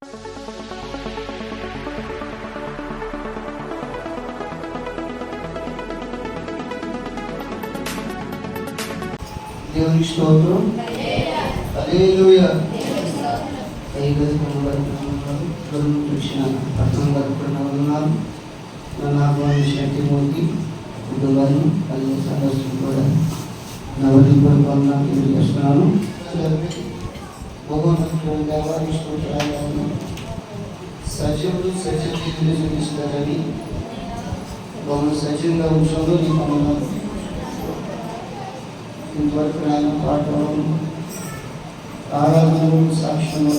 దేవునికి స్తోత్రం. హల్లెలూయా. చూసిన పట్టణం గడుపుకున్నారు. నన్ను ఆహ్వానించిన మోదీ కుటుంబాన్ని కలిగిన సదస్సులు కూడా నవలింపుడు పనులను తెలియజేస్తున్నాను. దేవాన్ని స్తోత్రాలను సజీవుడు సజీవులు చూపిస్తారని మమ్మల్ని సజీవంగా ఉంచడంలో నీ పనులు ఇంతవరకు ఆయన పాటలు ఆరాధనలు సాక్ష్యము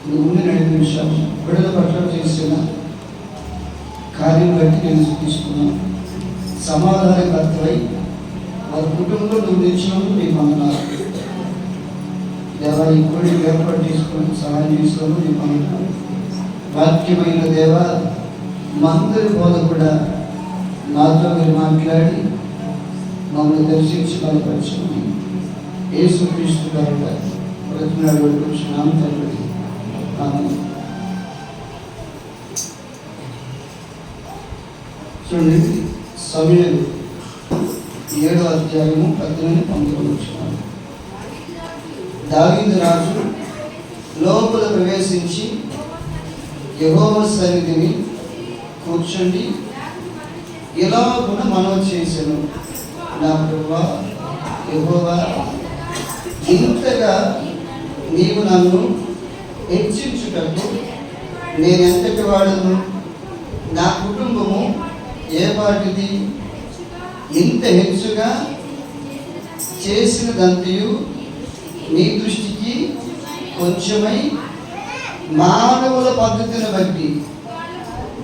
ముందు నడిపించాము. విడుదల పట్ల చేసిన కార్యం బట్టి నేను తీసుకున్నాను. సమాధానకర్తవై వారి కుటుంబంలో నువ్వు నిలిచినందుకు నీ వందనాలు దేవా. ఇప్పుడు ఏర్పాటు తీసుకొని సహాయం చేసుకోవడం నీ వందనాలు. వాక్యమైన దేవ మందరి బోధ కూడా నాతో మీరు మాట్లాడి మమ్మల్ని దర్శించి బలపరచండి. యేసుక్రీస్తు గారు ప్రతినాడు వేడుకుంటున్నాము తండ్రి. ఆమేన్. చూడండి, సమూయేలు 7వ అధ్యాయము 18-19. దావీదు రాజు లోపల ప్రవేశించి యెహోవా సన్నిధిని కూర్చుండి ఇలాగున మనవి చేసెను. నా ప్రభువా యెహోవా, ఇంతగా నీవు నన్ను హెచ్చించుటకు నేనెంతటి వాడను? నా కుటుంబము ఏ వాటిది? ఇంత హెచ్చుగా చేసినదంతయు నీ దృష్టికి కొంచెమై మానవుల పద్ధతిని బట్టి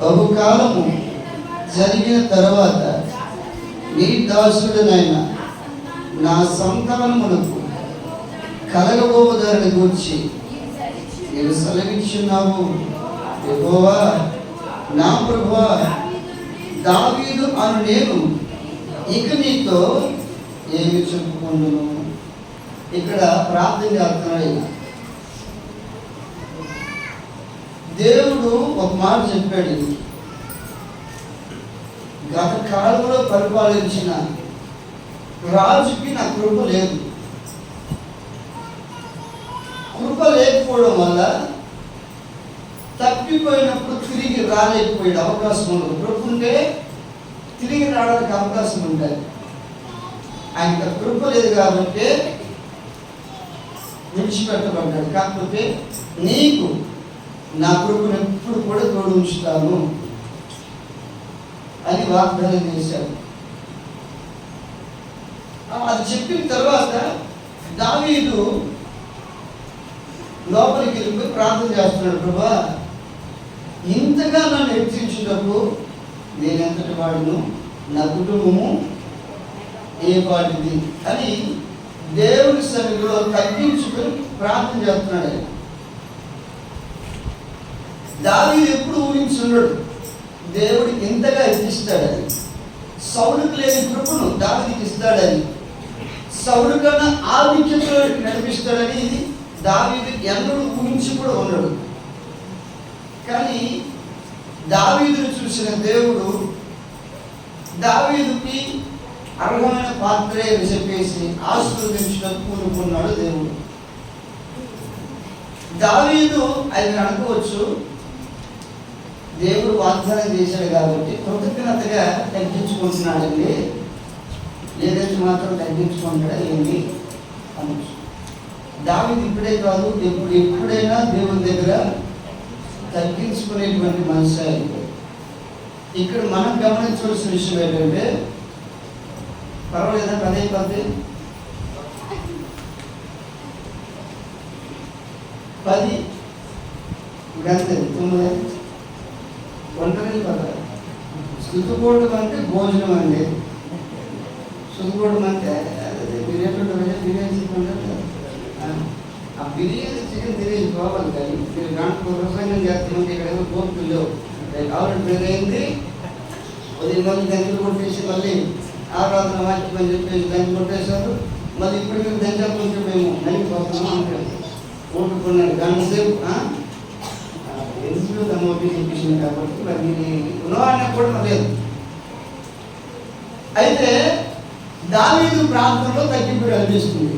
బహుకాలము జరిగిన తర్వాత నీ దాసుడనైన నా సంతానమునకు కలగబోదారిని గూర్చి నేను సెలవిచ్చున్నావు. యెహోవా నా ప్రభువా, దావీదు అను నేను ఇక నీతో ఏమి చెప్పుకుంటున్నాను? ఇక్కడ ప్రార్థన చేస్తున్నాడు. దేవుడు ఒక మాట చెప్పాడు. గత కాలంలో పరిపాలించిన రాజుకి నా కృప లేదు. కృప లేకపోవడం వల్ల తప్పిపోయినప్పుడు తిరిగి రాలేకపోయే అవకాశం ఉండదు. కృప ఉంటే తిరిగి రావడానికి అవకాశం ఉంటుంది. ఆయనకు కృప లేదు కాబట్టి విడిచిపెట్టబడ్డాడు. కాకపోతే నీకు నా కృపను ఎప్పుడు కూడా తోడు ఉంచుతాను అని వాగ్దానం చేశాడు. అది చెప్పిన తర్వాత దావీదు లోపలికి వెళ్ళిపోయి ప్రార్థన చేస్తున్నాడు. ప్రభా, ఇంతగా నన్ను హెచ్చించుటకు నేను ఎంతటి వాడును? నా కుటుంబము ఏ వాటిది అని దేవుని సన్నిధిలో తగ్గించుకొని ప్రార్థన చేస్తున్నాడు. దావీదు ఎప్పుడు ఊహించున్నాడు దేవుడు ఇంతగా హెచ్చిస్తాడని. సౌలుకు లేని కృపను దావీదుకి ఇస్తాడని, సౌలు కన్నా ఆధిక్యతలో నడిపిస్తాడని దావీదు ఎన్నడూ ఊహించి కూడా ఉన్నాడు. కానీ దావీదును చూసిన దేవుడు దావీదుకి అర్హమైన పాత్రే అని చెప్పేసి ఆశీర్వదించడానికి పూనుకున్నాడు దేవుడు. దావీదు ఆయన అనుకోవచ్చు, దేవుడు వాగ్దానం చేశాడు కాబట్టి కృతజ్ఞతగా తగ్గించుకుంటున్నాడండి, లేదంటే మాత్రం తగ్గించుకుంటాడా ఏంటి అనొచ్చు. దావీదు ఇప్పుడే కాదు, ఎప్పుడైనా దేవుని దగ్గర తగ్గించుకునేటువంటి మనసు. ఇక్కడ మనం గమనించవలసిన విషయం ఏంటంటే, పర్వాలేదా 10 గంటలు 9 ఒంటరి పద. స్థుతిపోవడం అంటే భోజనం అండి. స్థుతిపోవడం అంటే బిర్యానీ చికెన్ ఆ బిర్యానీ చికెన్ తినేసి పోవాలి. కానీ మీరు గంట ప్రసంగం చేస్తామంటే ఇక్కడ ఏదో కోర్టులు లేవు. ఆల్రెడీ పెద్దయింది. 10 మంది గంటలు కొట్టేసి మళ్ళీ ఆరాధన వాక్యం అని చెప్పేసి గంటలు కొట్టేశారు. మళ్ళీ ఇప్పుడు మేము దంచాలి కొంచెం మేము నలిగిపోతున్నాం అంటే ఓటుకున్నాడు. గంట సేపు ఎందుకు తమ ఒపీనియన్ చూపించింది కాబట్టి మరి ఉన్నవాడిని కూడా లేదు. అయితే దావీదు ప్రార్థనలో తగ్గింపు కనిపిస్తుంది.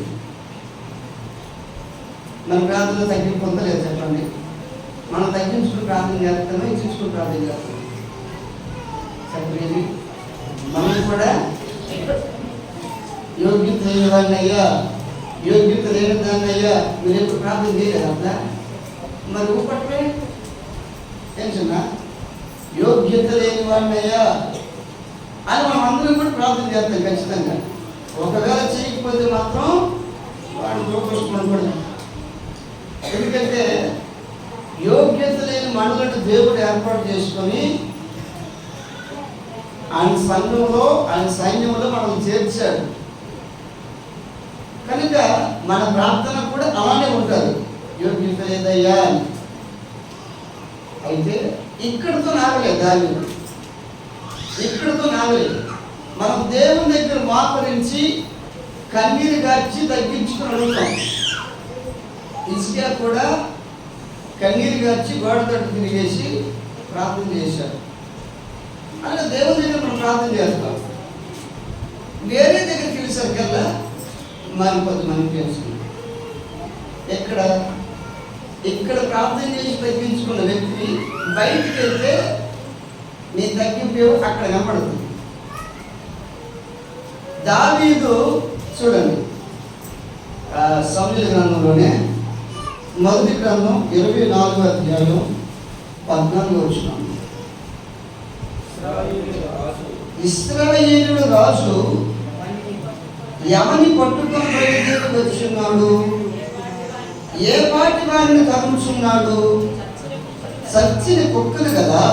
మన ప్రార్థనలో తగ్గింపు పొందలేదు చెప్పండి. మనం తగ్గించుకుని ప్రార్థన చేస్తామో ఇచ్చించుకుని ప్రార్థన చేస్తాం చెప్పలేదు. మనం కూడా యోగ్యత లేని వాడిని అయ్యా, యోగ్యత లేని దాన్ని అయ్యా మీరు ఎప్పుడు ప్రార్థన చేయలేదు అట్లా. మరి ఊపట్లే తెలుసునా, యోగ్యత లేని వాడిని అయ్యా అని మనం అందరం కూడా ప్రార్థన చేస్తాం ఖచ్చితంగా. ఒకవేళ చేయకపోతే మాత్రం వాడు దూరం కూడా. ఎందుకంటే యోగ్యత లేని మనుగడ దేవుడు ఏర్పాటు చేసుకొని ఆయన సంఘంలో ఆయన సైన్యంలో మనం చేర్చాడు కనుక మన ప్రార్థన కూడా అలానే ఉంటుంది, యోగ్యత లేదయ్యా. అయితే ఇక్కడితో నాగలేదు దావీదు, ఇక్కడితో నాగలేదు. మనం దేవుని దగ్గర మోకరించి కన్నీరు గార్చి తగ్గించుకుని అడుగుతాం. హిజ్కియా కూడా కన్నీరు గార్చి గోడ తట్టు తిరిగేసి ప్రార్థన చేశాడు. అలా దేవుని దగ్గర మనం ప్రార్థన చేస్తాం. వేరే దగ్గరికి వెళ్ళేసరికల్లా మరి కొంతమంది తెలుస్తుంది. ఇక్కడ ప్రార్థన చేసి తగ్గించుకున్న వ్యక్తి బయటికి వెళ్తే నీ తగ్గింపు అక్కడ కనపడుతుంది. దావీదు చూడండి, సమూయేలు గ్రంథంలోనే మొదటి గ్రంథం 24వ అధ్యాయం 14వ వచనం. ఇశ్రాయేలు రాజు ఎవని పట్టుకొని బయలుదేరి వచ్చున్నాడు, ఏ పాటి వారిని తరుముచున్నాడు? సచ్చిన కుక్కలు కదా,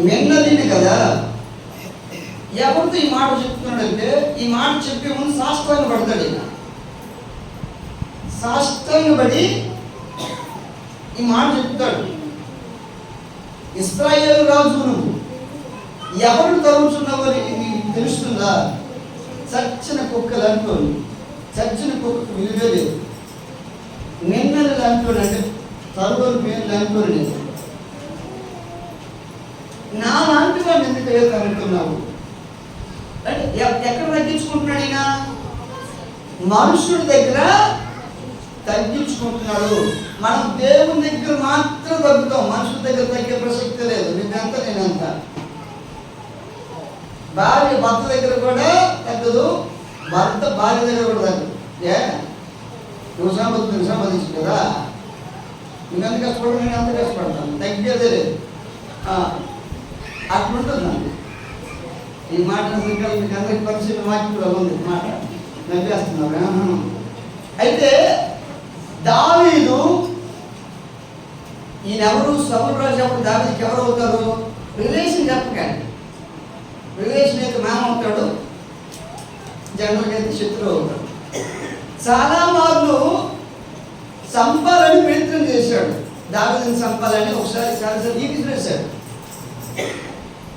మెన్నలిని కదా. ఎవరితో ఈ మాట చెప్తున్నాడంటే, ఈ మాట చెప్పే ముందు సాష్టాంగ పడతాడు. సాష్టాంగపడి ఈ మాట చెప్తాడు. ఇశ్రాయేలు రాజు నువ్వు ఎవరు తరుముచున్నావు నీకు తెలుస్తుందా? చచ్చిన కుక్కలు అంటోని, చచ్చిన కుక్కకు విలువే లేదు. నిన్నలు అంటోని అంటే తరువులు పేర్లు అంటోని, నా లాంటి వాడిని ఎందుకు వెళ్తానంటున్నావు అంటే ఎక్కడ తగ్గించుకుంటున్నాడు? ఈయన మనుషుడి దగ్గర తగ్గించుకుంటున్నాడు. మనం దేవుని దగ్గర మాత్రం తగ్గుతాం, మనుషుల దగ్గర తగ్గే ప్రసక్తి లేదు. నేనంతా నేనంతా భార్య భర్త దగ్గర కూడా తగ్గదు, భర్త భార్య దగ్గర కూడా తగ్గదు. నువ్వు సంపాదించు కదా, నువ్వెంత కష్టపడవు, నేను అంత కష్టపడతాను, తగ్గేదే లేదు. అట్లుంటుంది నాకు ఈ మాట. మీకు అందరికి పరిచయం వాక్యం కూడా ఉంది మాట, నవ్వేస్తున్నారు. అయితే దావీదు ఈయనెవరు? సౌలు రాజు అప్పుడు దావీదుకి ఎవరు అవుతారు? రిలేషన్ చెప్పకండి. రిలేషన్ అయితే మేమవుతాడు, జనరల్గా అయితే శత్రువు అవుతాడు. చాలా మార్లు చంపాలని ప్రయత్నం చేశాడు, దావీదుని చంపాలని. ఒకసారి చాలాసార్లు ఈ విసిరేశాడు.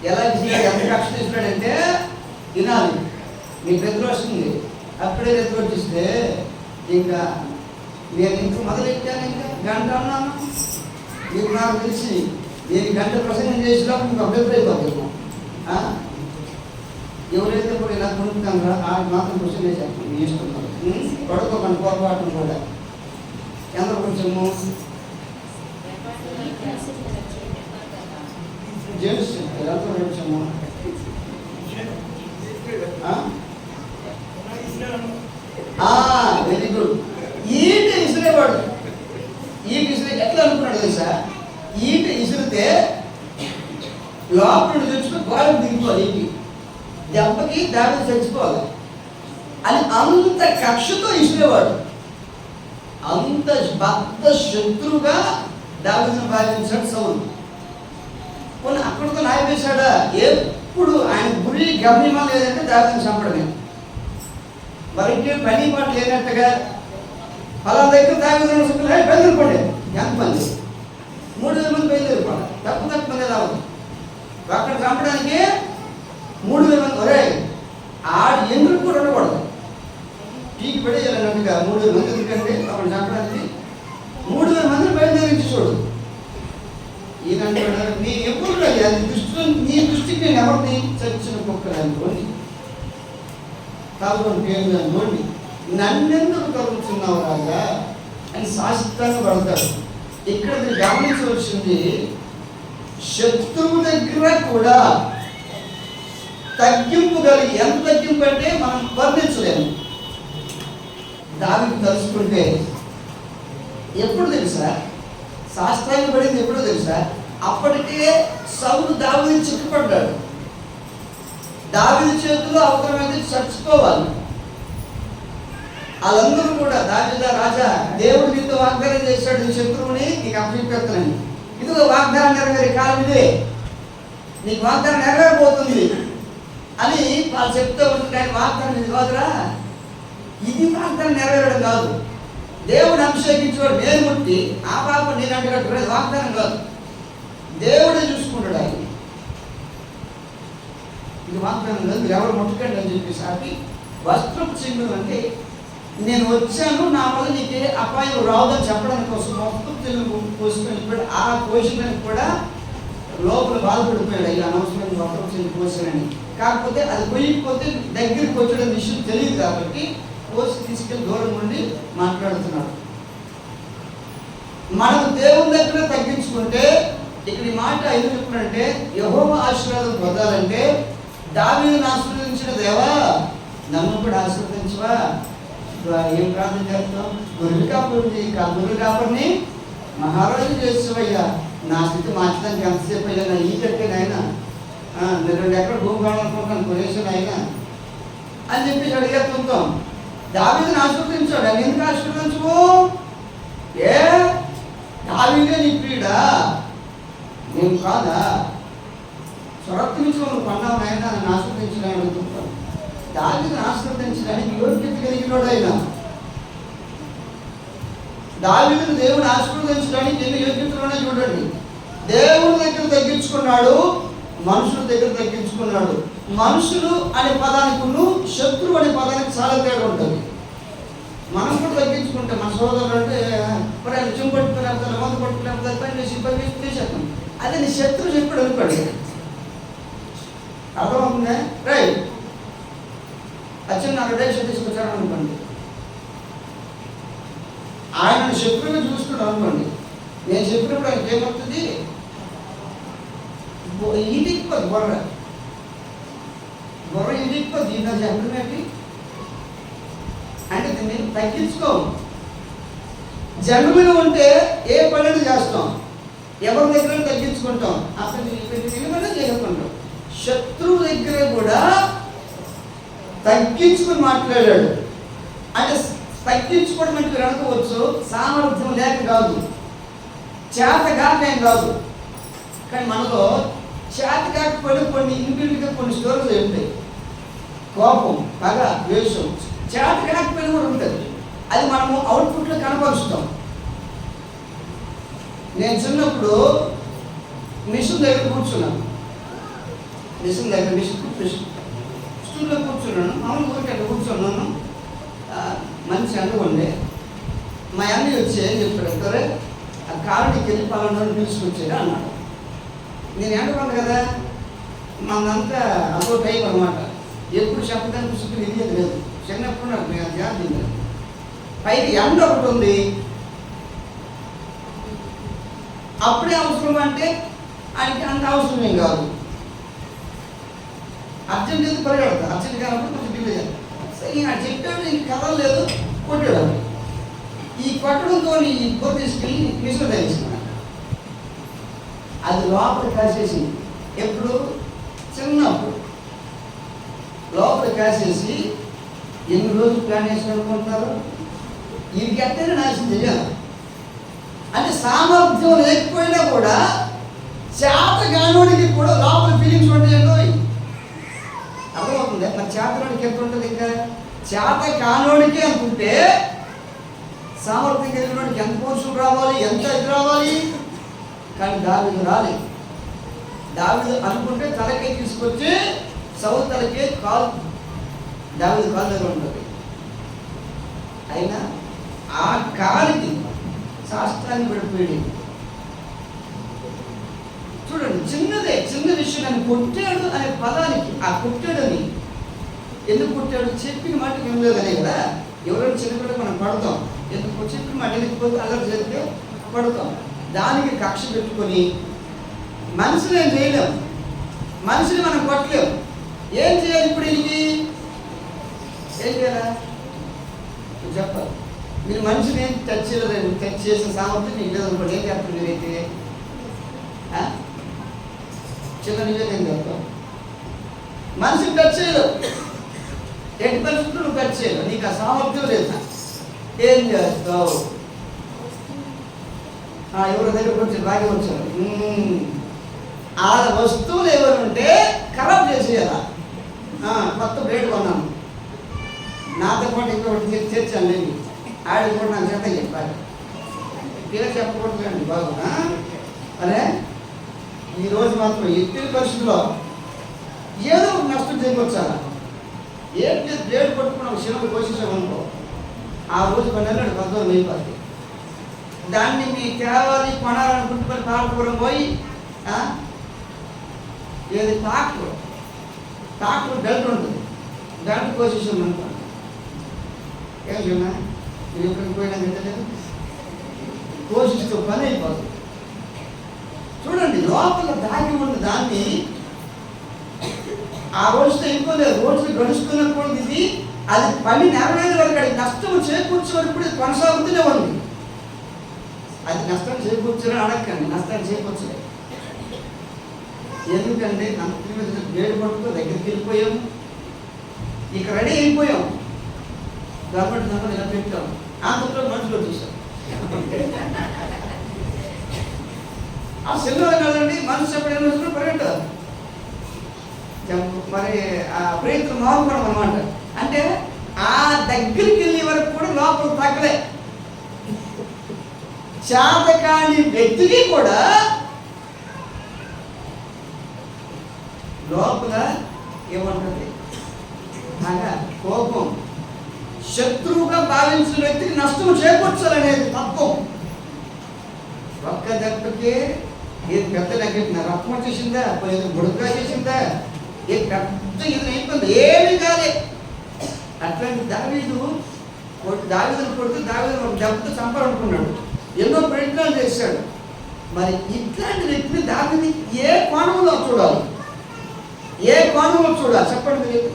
ఎలా విసిరాడు, ఎంత కష్టం చేసినాడంటే, వినాలి మీకు నిద్ర వస్తుంది, అప్పుడే నిద్ర వచ్చిస్తే ఇంకా నేను ఇంక మొదలెట్టాను, ఇంకా గంట అన్నాను. మీకు నాకు తెలిసి నేను గంట ప్రసంగం చేసినప్పుడు మీకు అభ్యర్థి అయిపోతాను. ఎవరైతే కూడా ఇలా కొనుక్కుంటారో మాత్రం క్వశ్చన్ చేశాను, మీ ఇస్తున్నారు పడుకోకండి, పొరపాటు కూడా. ఎంత కొంచెము జెంట్స్ ఎంత కొంచెము వెరీ గుడ్. ఈట ఇసిరేవాడు, ఈట ఇసిరే ఎట్లా అనుకున్నాడు తెలుసా? ఈట ఇసిరితే లోపల తెచ్చుకుని గోడకు దిగిపోవాలి, ఈటి దెబ్బకి దావీదు చచ్చిపోవాలి అని అంత కక్షతో ఇసిరేవాడు. అంత బద్ద శత్రువుగా దావీదును భావించాడు సౌలు. కొన్ని అక్కడితో నాయపేశాడా? ఎప్పుడు ఆయన గురి గమ్యమా లేదంటే దావీదును చంపడమే. మరింకే పని పాట లేనట్టుగా అలా దగ్గర దావీదును బయలుదేరిపోండి. ఎంతమంది? 3000 మంది బయలుదేరిపోండి. తక్కువ మంది రావద్దు. అక్కడ చంపడానికి 3000 మంది. ఒరే ఆడు ఎందుకు కూడా ఉండకూడదు, పీకి పడేయాలన్నట్టుగా 3000 మంది ఎందుకంటే అక్కడ చంపడానికి 3000 మందిని బయలుదేరించి చూడు. నీ ఎవరు అది దృష్టి నీ దృష్టికి నేను ఎవరిని చచ్చిన కుక్కలు అనుకోండి, తలకొని పేరు అనుకోండి, నన్నెందుకు తగులుతున్నావు రాజా అని శాశ్వతంగా పడతాడు. ఇక్కడ మీరు గమనించవలసింది, శత్రువు దగ్గర కూడా తగ్గింపు కలిగి, ఎంత తగ్గింపు అంటే మనం వర్ణించలేము. దావీదు తలుచుకుంటే ఎప్పుడు తెలుసా, శాస్త్రాన్ని పడింది ఎప్పుడో తెలుసా, అప్పటికే సౌలు దావీదు చిక్కుపడ్డాడు. దావీదు చేతుల్లో అవసరమైతే చచ్చిపోవాలి. వాళ్ళందరూ కూడా దావీదా రాజా, దేవుడు నీతో వాగ్దానం చేశాడు, నీ శత్రువుని నీకు అప్పచెప్పేస్తానని. ఇదిగో వాగ్దానం నెరవేరే కాలం ఇదే, నీకు వాగ్దానం నెరవేరబోతుంది అని వాళ్ళు చెప్తూ ఉంటుంటే, వాగ్దానం ఇది కాదురా, ఇది వాగ్దానం నెరవేరడం కాదు. దేవుడు అభిషేకించేవాడు నేను ముట్టి ఆ పాప నేను అంటున్నట్టు వాగ్దానం కాదు, దేవుడే చూసుకుంటాడు ఆయన. ఇది వాగ్దానం కాదు, మీరు ఎవరు ముట్టకండి అని చెప్పేసి ఆపి వస్త్రపు చింగులు అంటే నేను వచ్చాను, నా వల్ల నీకే అపాయం రావద్దని చెప్పడానికి కోసం మొత్తం తెలుగు పోసుకొని ఆ పోషణకి కూడా లోపల బాధపడిపోయాడు. ఇలా అనవసరంగా వస్త్రపు చింగు పోసానని. కాకపోతే అది పోయకపోతే దగ్గరికి వచ్చడం విషయం తెలియదు కాబట్టి పోసి తీసుకెళ్ళి దూరం నుండి మాట్లాడుతున్నాడు. మనం దేవుని దగ్గర తగ్గించుకుంటే, ఇక్కడ ఈ మాట ఎందుకు చెప్తున్నాడంటే, యెహోవా ఆశీర్వాదం పొందాలంటే దావీదును ఆశీర్వదించిన దేవా నన్ను కూడా ఆశీర్వదించవా. ఏం ప్రార్థన చేస్తాం, గొర్రెలు కాపరిని మహారాజు చేసేవయ్యా, నా స్థితి మార్చడానికి ఎంతసేపు అయ్యా, నా ఈ కట్టే నాయన, నేను 2 ఎకరాలు భూమి కావాలనుకుంటాను కొనేసాను ఆయన అని చెప్పి అడిగేస్తుంటాం. దావీదుని ఆశీర్వదించాడు. ఆయన ఎందుకు ఆశీర్వదించవు? ఏ దావీదే నీ ప్రియుడా, నేను కాదా? స్వరక్తి నుంచి మనం కొన్నావు నాయన, నన్ను ఆశీర్వదించడానికి అడుగుతుంటాం. దావీదుని ఆశీర్వదించడానికి యోగ్యత కలిగినోడు ఆయన. దావీదుని దేవుడు ఆశీర్వదించడానికి ఎన్ని యోగ్యతలోనే చూడండి. దేవుని దగ్గర తగ్గించుకున్నాడు, మనుషుల దగ్గర తగ్గించుకున్నాడు. మనుషులు అనే పదానికి శత్రువు అనే పదానికి చాలా తేడా ఉంటుంది. మనం కూడా తగ్గించుకుంటాం. మన సోదరులు అంటే మరి ఆయన జిమ్ పట్టుకుని మందు పట్టుకుని పని చేసి చేసేస్తాం. అదే నీ శత్రువు చెప్పాడు అనుకోండి, అర్థమవుతుందా? రైట్, అచ్చం నాకు డేషన్ తీసుకొచ్చాడు అనుకోండి, ఆయన శత్రువుగా చూసుకున్నాడు అనుకోండి, నేను చెప్పినప్పుడు ఆయనకి ఏమవుతుంది, ఇదిపోదు బొర్ర ఇదిపోద్ది. ఇంకా చెప్పినట్టు అంటే దీన్ని తగ్గించుకో. జన్మలో ఉంటే ఏ పనులు చేస్తాం, ఎవరి దగ్గర తగ్గించుకుంటాం, అసలు విలువనే చేసుకుంటాం. శత్రువు దగ్గర కూడా తగ్గించుకుని మాట్లాడాడు. అంటే తగ్గించుకోవడం అంటే మీరు అనుకోవచ్చు, సామర్థ్యం లేక కాదు, చేతగాక ఏం కాదు. కానీ మనలో చేత కాకపోయినా కొన్ని ఇన్బిల్ట్గా కొన్ని స్టోరీస్ ఉంటాయి. కోపం, పగ, ద్వేషం చేత కాకపోయినా కూడా ఉంటుంది. అది మనము అవుట్పుట్లో కనపరుస్తాం. నేను చిన్నప్పుడు మిషన్ దగ్గర కూర్చున్నాను, స్టూల్లో కూర్చున్నాను. మామూలు ఊరికి అక్కడ కూర్చున్నాను. మంచి అనుకోండి, మా అన్నయ్య వచ్చి ఏం చెప్పాడు, సరే ఆ కారుడికి వెళ్ళి పలానా తీసుకొచ్చాడు అన్నాడు. నేను ఎండుకోండి కదా, మనంతా అదో టైం అనమాట. ఎప్పుడు చెప్పడానికి చుట్టూ ఇది లేదు. చిన్నప్పుడు నాకు ధ్యానం తింటాను. పైకి ఎండ ఒకటి ఉంది, అప్పుడే అవసరం అంటే ఆయనకి అంత అవసరం ఏం కాదు. అర్జెంట్ ఎందుకు పరిగెడతా, అర్జెంట్ కానప్పుడు కొంచెం డిలే చేయాలి. సరే ఆయన చెప్పాడు, ఇంక కదలలేదు, కొట్టాడు. ఈ కొట్టడంతో ఈ బొర్ర తీసుకెళ్ళి మిషన్ తగ్గించుకున్నాను. అది లోపల కాసేసింది. ఎప్పుడు చిన్నప్పుడు లోపల కాసేసి ఎన్ని రోజులు ప్లాన్ చేసి అనుకుంటున్నారు, వీరికి ఎట్టైనా నాశనం చేయాలి. అంటే సామర్థ్యం లేకపోయినా కూడా చేత కానోడికి కూడా లోపల ఫీలింగ్స్ ఉంటాయండి. అర్థమవుతుంది? మరి చేతనోడికి ఎంత ఉంటుంది? ఇంకా చేత కానోడికి అనుకుంటే సామర్థ్యం కలిగినోడికి ఎంత పోషణ రావాలి, ఎంత ఇది రావాలి. కానీ దావీదు రాలేదు. దావీదు అనుకుంటే తలకే తీసుకొచ్చి సౌలు తలకే కాలు, దావీదు కాలు దగ్గర ఉంటుంది. అయినా ఆ కాలికి శాస్త్రాన్ని పడిపోయాడు. చూడండి, చిన్నదే, చిన్న విషయం. నన్ను కొట్టాడు అనే పదానికి, ఆ కొట్టాడని ఎందుకు కొట్టాడు? చెప్పిన మాట వినలేదనే కదా. ఎవరైనా చిన్నపిల్లలు మనం పడతాం, ఎందుకు చెప్పిన మాట వెళ్ళిపోతే అల్లరి చేస్తే పడతాం. దానికి కక్ష పెట్టుకొని మనిషిని ఏం చేయలేము, మనిషిని మనం కొట్టలేము. ఏం చేయాలి ఇప్పుడు? వీళ్ళకి ఏం చేయాలా చెప్పాలి. మీరు మనిషిని ఏం టచ్ చేయలేదు, టచ్ చేసిన సామర్థ్యం నీకు లేదనుకోండి, ఏం చేస్తారు మీరైతే? చిన్న నివేదన చెప్తాం, మనిషిని టచ్ చేయలేవు. ఎట్టి పరిస్థితులు నువ్వు టచ్ చేయలేవు, నీకు ఆ సామర్థ్యం లేదు. ఏం చేస్తావు? ఎవరి దగ్గరకు వచ్చి బాగా వచ్చారు, ఆ వస్తువులు ఎవరు ఉంటే ఖరాబ్ చేసేయాలా. కొత్త బ్లేడ్ కొన్నాను, నాతో పాటు ఇంకొకటి చేర్చాను, నేను ఆడి కూడా నాకు చేత చెప్పాలి. పేరు చెప్పకూడదు అండి బాబు. అరే ఈరోజు మాత్రం ఎట్టి పరిస్థితుల్లో ఏదో ఒక నష్టం చేకూర్చాలా. ఏంటి బ్లేడ్ పట్టుకుని ఒక శిలను పోషించామనుకో, ఆ రోజు 12 14 అయిపోతుంది. దాన్ని మీ తేవాలి కొనాలనుకుంటే మరి పాలకూరం పోయి ఏది ట్రాక్టర్ బెల్ట్ ఉంటుంది, దాంట్లో పోషించాం అనుకోండి. ఏం చూన్నా మీరు ఎక్కడికి పోయినా తింటలేదు, పోషిస్తూ పని అయిపోతుంది. చూడండి, లోపల దాగి ఉన్న దాన్ని ఆ రోజుతో అయిపోలేదు, రోజులు గడుస్తున్నప్పుడు ఇది అది పని నెరవేరే వరకు, అది నష్టం చేకూర్చే వరకు ఇది కొనసాగుతూనే ఉంది. అది నష్టం చేకూర్చాలని అడగండి, నష్టాన్ని చేకూర్చలేదు. ఎందుకంటే వేడి పట్టుకో దగ్గరికి వెళ్ళిపోయాము, ఇక రెడీ అయిపోయాం. గవర్నమెంట్ దాంట్లో ఇలా పెట్టాం, అంతలో మనుషులు చూసాం. ఆ సెల్లో కదండి మనిషి ఎప్పుడైనా పరిగెట్టారు. మరి ఆ ప్రయత్నం మారుకోవడం అనమాట. అంటే ఆ దగ్గరికి వెళ్ళే వరకు కూడా లోపల తగ్గలే. చేతకాని వ్యక్తికి కూడా లోపల ఏమంటుంది? బాగా కోపం. శత్రువుగా భావించిన వ్యక్తికి నష్టం చేకూర్చాలనేది తత్వం. ఒక్క దెబ్బకే ఏది పెద్ద నెగ్గట్టిన రక్తం వచ్చేసిందా, ఏదో బుడగా చేసిందా, ఏ పెద్ద ఇది అయిపోయింది, ఏమీ కాలే. అట్లాంటి దావీదును కొడుతూ దావీదును ఒక దెబ్బతో చంపాలనుకున్నాడు, ఎన్నో ప్రయత్నాలు చేశాడు. మరి ఇట్లాంటి వ్యక్తిని దావీదు ఏ కోణంలో చూడాలి, ఏ కోణంలో చూడాలి చెప్పండి మీరు.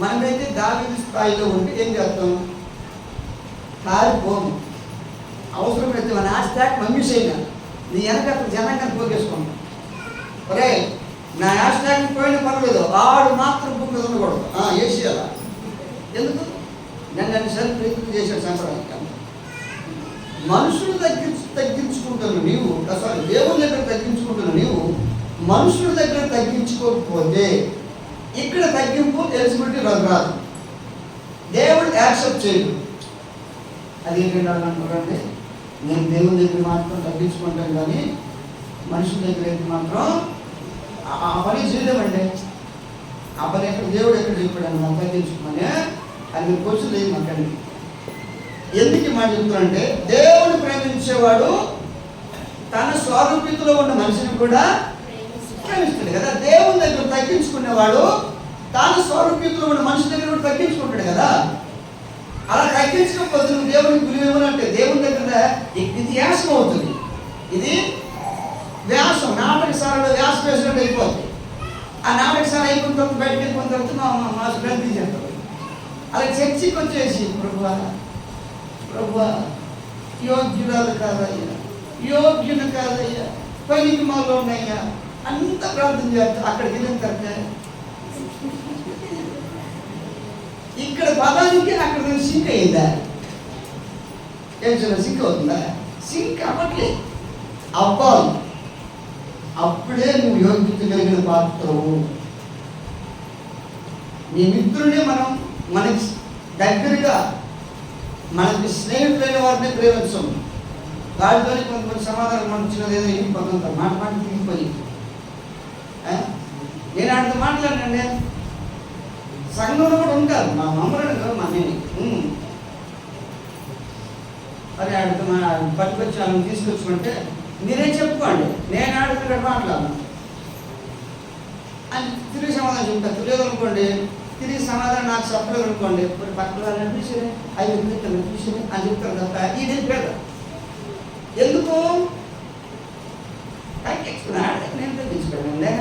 మనమైతే దావీదు స్థాయిలో ఉంటే ఏం చేస్తాం? పారిపోము. అవసరమైతే మన హ్యాష్ట్యాగ్ మమ్మీసైనా నీ వెనక జనంగా పోగేసుకుంటాం. ఒరే నా హ్యాష్ట్యాగ్ పోయిన పర్లేదు, ఆడు మాత్రం భూమి మీద ఉండకూడదు, వేసేయాల. ఎందుకు? నన్ను అన్నిసార్లు ప్రయత్నం చేశాడు సంప్రదాయం. మనుషులు తగ్గించుకుంటున్న నీవు, సారీ దేవుని దగ్గర తగ్గించుకుంటున్న నీవు మనుషుల దగ్గర తగ్గించుకోకపోతే ఇక్కడ తగ్గింపు ఎలిజిబిలిటీ రాదు, దేవుడు యాక్సెప్ట్ చేయడు. అది ఏంటంటే అంటున్నారంటే, నేను దేవుని దగ్గర మాత్రం తగ్గించుకుంటాను కానీ మనుషుల దగ్గర అయితే మాత్రం ఆ పని చేయలేమండి. ఆ పని ఎక్కడ దేవుడు ఎక్కడ చెప్పాడు మనం తగ్గించుకోమని. అది మీరు క్వశ్చన్ లేదు మాకండి. ఎందుకు మాట చెప్తున్నారంటే, దేవుడు ప్రేమించేవాడు తన స్వరూపితలో ఉన్న మనిషిని కూడా ప్రేమిస్తాడు కదా. దేవుని దగ్గర తగ్గించుకునేవాడు తన స్వరూపితలో ఉన్న మనిషి దగ్గర కూడా తగ్గించుకుంటాడు కదా. అలా తగ్గించకపోతే నువ్వు దేవునికి విలువేమనంటే దేవుని దగ్గర ఇది వ్యాసం అవుతుంది. ఇది వ్యాసం, నాటకశాలలో వ్యాసం వేసినట్టు అయిపోతుంది. ఆ నాటకశాల అయిపోయిన తర్వాత బయటకు వెళ్ళిపోయిన తర్వాత మా గ్రంథి చేస్తాడు. అలా చర్చికి వచ్చేసి ప్రభువా యోగ్యురాలు కాదయ్యా, యోగ్యులు కాదయ్యా, పనికి మాలో ఉన్నాయ్యా అంత ప్రార్థన చేస్తా. అక్కడికి వెళ్ళిన తర్వాత ఇక్కడ పదానికి అక్కడ సింక్ అయిందా? ఏం చిన్న సింక్ అవుతుందా? సింక్ అవ్వట్లేదు, అవ్వాలి. అప్పుడే నువ్వు యోగ్యత కలిగిన పాత్రవు. నీ మిత్రుడే మనకి దగ్గరగా మనకి స్నేహితులైన వారిని ప్రేమించం. వాటితో కొంతమంది సమాధానం మనం చిన్నది ఏదో వెళ్ళిపోతుంటాం, మాట తిరిగిపోయి. నేను ఆడితో మాట్లాడినండి, సంఘంలో కూడా ఉంటారు, మా మమ్మల్ని కాదు మా నేను. మరి ఆడితో పట్టుకొచ్చి ఆమెను తీసుకొచ్చుకుంటే మీరేం చెప్పుకోండి, నేను ఆడితో మాట్లాడను. అని తిరిగి సమాధానం చెప్తాను. తెలియదు అనుకోండి, తిరిగి సమాధానం నాకు చెప్పలేదు అనుకోండి, ఇప్పుడు పక్కన వాళ్ళు అనిపించారు అవి అనిపించారు అని చెప్తారు తప్ప ఇది పేద. ఎందుకు నేను తగ్గించుకోండి,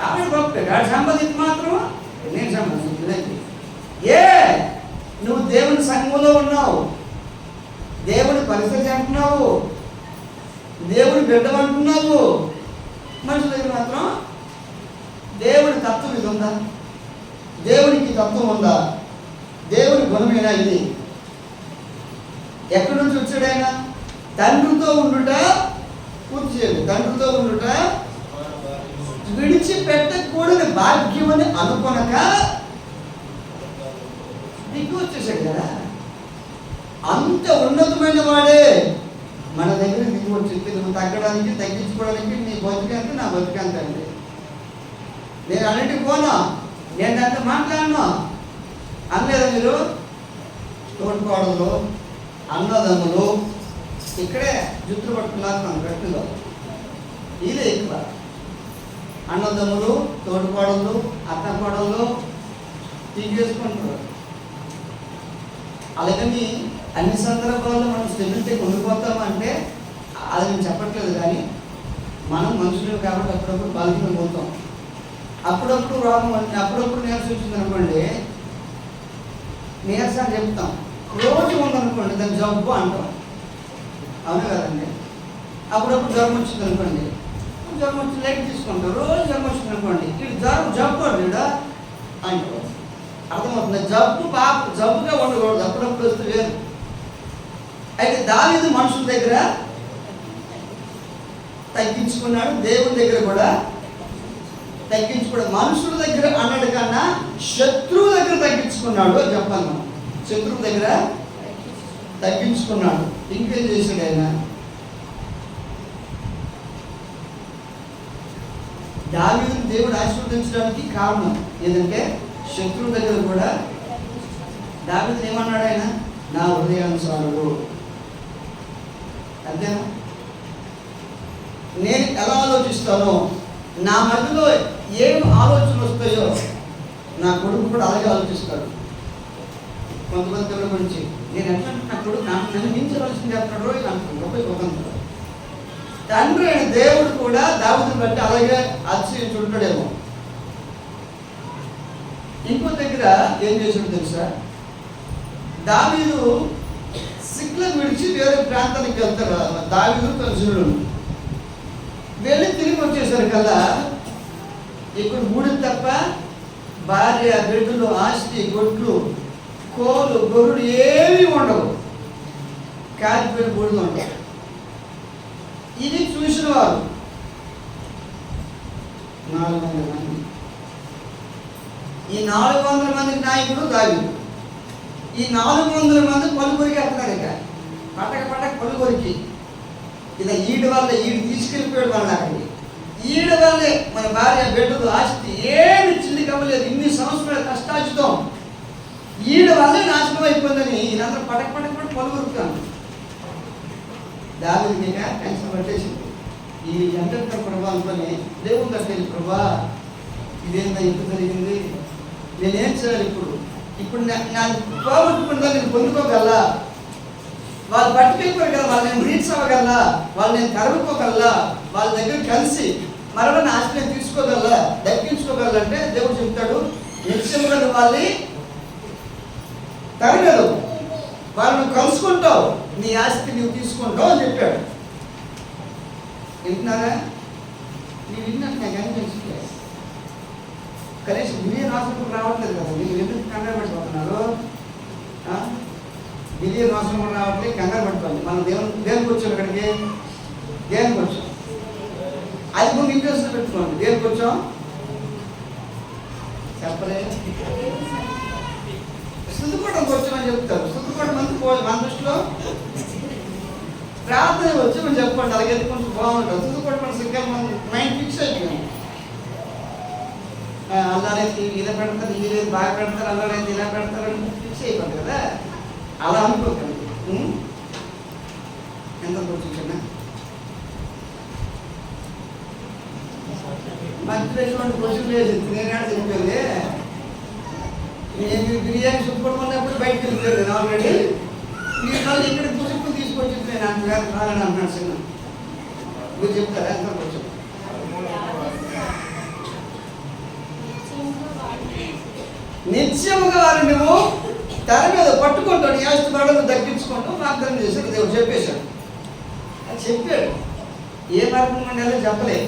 ఆవిడ గొప్ప ఆవిడ సంబంధించి మాత్రం నేను సంబంధించలేదు. నువ్వు దేవుని సంఘంలో ఉన్నావు, దేవుని పరిస్థితి అంటున్నావు, దేవుని బిడ్డ అంటున్నావు, మనుషుల దగ్గర మాత్రం దేవుని తత్వం ఇది ఉందా? దేవునికి తత్వం ఉందా? దేవుని గుణమేనా ఇది? ఎక్కడి నుంచి వచ్చాడైనా? తండ్రితో ఉండుట పూర్తి చేయదు, తండ్రితో ఉండుట విడిచిపెట్టకూడని భాగ్యమని అనుకొనక దిక్కు వచ్చేసాడు కదా. అంత ఉన్నతమైన వాడే మన దగ్గర దిగు వచ్చింది. నువ్వు తగ్గడానికి తగ్గించుకోవడానికి నీ బతుకంత నా బతుకంత అండి. నేను అన్నింటికి పోనా, నేను అంత మాట్లాడను అనలేదా మీరు? తోడుకోడలు అన్నదమ్ములు ఇక్కడే జుట్టులు పట్టుకున్నారు మన గట్టులో. ఇదే ఎక్కువ అన్నదమ్ములు, తోడుకోడలు, అత్త కోడలు తీసేసుకుంటారు. అలాగని అన్ని సందర్భాల్లో మనం స్టెబిలిటీ ఉండిపోతామంటే అది నేను చెప్పట్లేదు. కానీ మనం మనుషులు కాబట్టి అప్పుడప్పుడు బలహీనం పోతాం, అప్పుడప్పుడు రోగం, అప్పుడప్పుడు నీరసం వచ్చింది అనుకోండి, నీరసాన్ని చెప్తాం. రోజు ఉందనుకోండి దాన్ని జబ్బు అంటాం, అవును కదండి. అప్పుడప్పుడు జ్వరం వచ్చింది అనుకోండి, జ్వరం వచ్చి లైట్ తీసుకుంటాం. రోజు జ్వరం వచ్చింది అనుకోండి, ఇది జ్వరం జబ్బు అంటాడు అంటారు. అర్థమవుతుంది? జబ్బుగా ఉండకూడదు, అప్పుడప్పుడు వస్తే వేరు. అయితే దావీదు మనుషుల దగ్గర తగ్గించుకున్నాడు, దేవుని దగ్గర కూడా తగ్గించుకున్నాడు. మనుషుల దగ్గర అన్నాడు కన్నా శత్రువు దగ్గర తగ్గించుకున్నాడు అని చెప్పాలి మనం. శత్రువు దగ్గర తగ్గించుకున్నాడు. ఇంకేం చేశాడు ఆయన? దావీదుని దేవుడు ఆశీర్వదించడానికి కారణం ఏంటంటే శత్రువు దగ్గర కూడా దావీదుని ఏమన్నాడు ఆయన? నా హృదయానుసారుడు. అంతేనా? నేను ఎలా ఆలోచిస్తానో, నా మధ్యలో ఏం ఆలోచనలు వస్తాయో నా కొడుకు కూడా అలాగే ఆలోచిస్తాడు. కొంతమంది పిల్లల గురించి నేను ఎట్లా నా కొడుకు నన్ను మించవలసింది చేస్తాడు అని అనుకుంటాడు. తండ్రి అయిన దేవుడు కూడా దావీదుని బట్టి అలాగే ఆశ్చర్యించుంటాడేమో. ఇంకో దగ్గర ఏం చేసాడు తెలుసా? దావీదు సిక్లను విడిచి వేరే ప్రాంతానికి వెళ్తారు. దావీదు తన శిరుడు వెళ్ళి తిరిగి వచ్చేసరి కల్లా ఇక్కడ బూడిద తప్ప భార్య, బిడ్డలు, ఆస్తి, గొడ్లు, కోలు, గొర్రెలు ఏమీ ఉండవు, కాలిపోయిన బూడిద ఉంటాయి. ఇది చూసిన వారు 400 మంది. ఈ 400 మంది నాయకుడు దావీదు. ఈ 400 మంది పలుకొరికి వెళ్తున్నారు. ఇక పట్టక పలుకొరికి ఇలా ఈడు వల్ల ఈడు తీసుకెళ్ళిపోయాడు వాళ్ళని అక్కడికి. ఈడ వల్లే మన భార్య, బిడ్డలు, ఆస్తి ఏమి చిల్లి కవ్వలేదు. ఇన్ని సంవత్సరాల కష్టార్జితం ఈడ వల్లే నాశనం అయిపోయిందని ఈయనందరూ పట్టక పలుకొరుకుతాను. దావీదుకి టెన్షన్ పట్టేసింది. ఈ ఎంటర్ ప్రభా అనుకొని దేవుని కట్టేది, ప్రభా ఇదేందా ఎంత జరిగింది, నేనేం చేయాలి ఇప్పుడు నాకు పోగొట్టుకుంటా, నేను పొందుకోగలరా? వాళ్ళు పట్టుకెళ్ళిపోయారు కదా, వాళ్ళు నేను రీచ్ అవ్వగలరా? వాళ్ళు నేను కలుపుకోగలరా? వాళ్ళ దగ్గర కలిసి మరలా నా ఆస్తి నేను తీసుకోగలరా, దక్కించుకోగలరంటే దేవుడు చెప్తాడు, నిశ్చయంగా నువ్వు వాళ్ళని తరగదు, వాళ్ళను కలుసుకుంటావు, నీ ఆస్తి నువ్వు తీసుకుంటావు అని చెప్పాడు. వింటున్నారా? ನೀವು ಇನ್ನೂ ಅನಿಸುತ್ತೆ కనీస మిలియన్ ఆశ్రమం రావట్లేదు కదా, మీరు ఎందుకు కంగారు పడిపోతున్నారు? మిలియన్ ఆశ్రమం రావట్లేదు, కంగారు పడిపోయింది. మనం దేనికి వచ్చాం? ఇక్కడికి దేనికి వచ్చాం? అది ముందు ఇంట్రెస్ట్ పెట్టుకోండి. దేనికి వచ్చాం చెప్పలే. స్థుతిపడడానికి వచ్చామని చెప్తారు. స్థుతిపడడం మంది మన దృష్టిలో ప్రార్థన వచ్చామని చెప్పండి, అలాగే కొంచెం బాగుంటుంది. స్థుతిపడడం సిగ్గా మనం మైండ్ ఫిక్స్ అయిపోయింది. అల్లారైతే ఇలా పెడతారు, ఇది లేదు బాగా పెడతారు, అల్లారైతే ఇలా పెడతారు అని ఫిక్స్ అయిపోతుంది కదా. అలా అనుకోకండి. ఎంత కూర్చున్నా మంచి క్వశ్చన్ వేసింది. నేను చెప్పేది నేను బిర్యానీ సుట్టుకున్నప్పుడు బయటకు వెళ్ళిపోయాను నేను ఆల్రెడీ. ఈ రోజు ఇక్కడ పుసుకు తీసుకొచ్చింది నేను అంతగారు కాదని అంటున్నాను సినిమా. మీరు చెప్తారా ఎంత కొంచెం? నిత్యముగా వారు నువ్వు తెర మీద పట్టుకుంటాడు, యాస్తి పడను దక్కించుకుంటూ వాగ్దానం చేశాడు. దేవుడు చెప్పేశాడు. అది చెప్పాడు. ఏ మార్గం ఉండాలో చెప్పలేదు.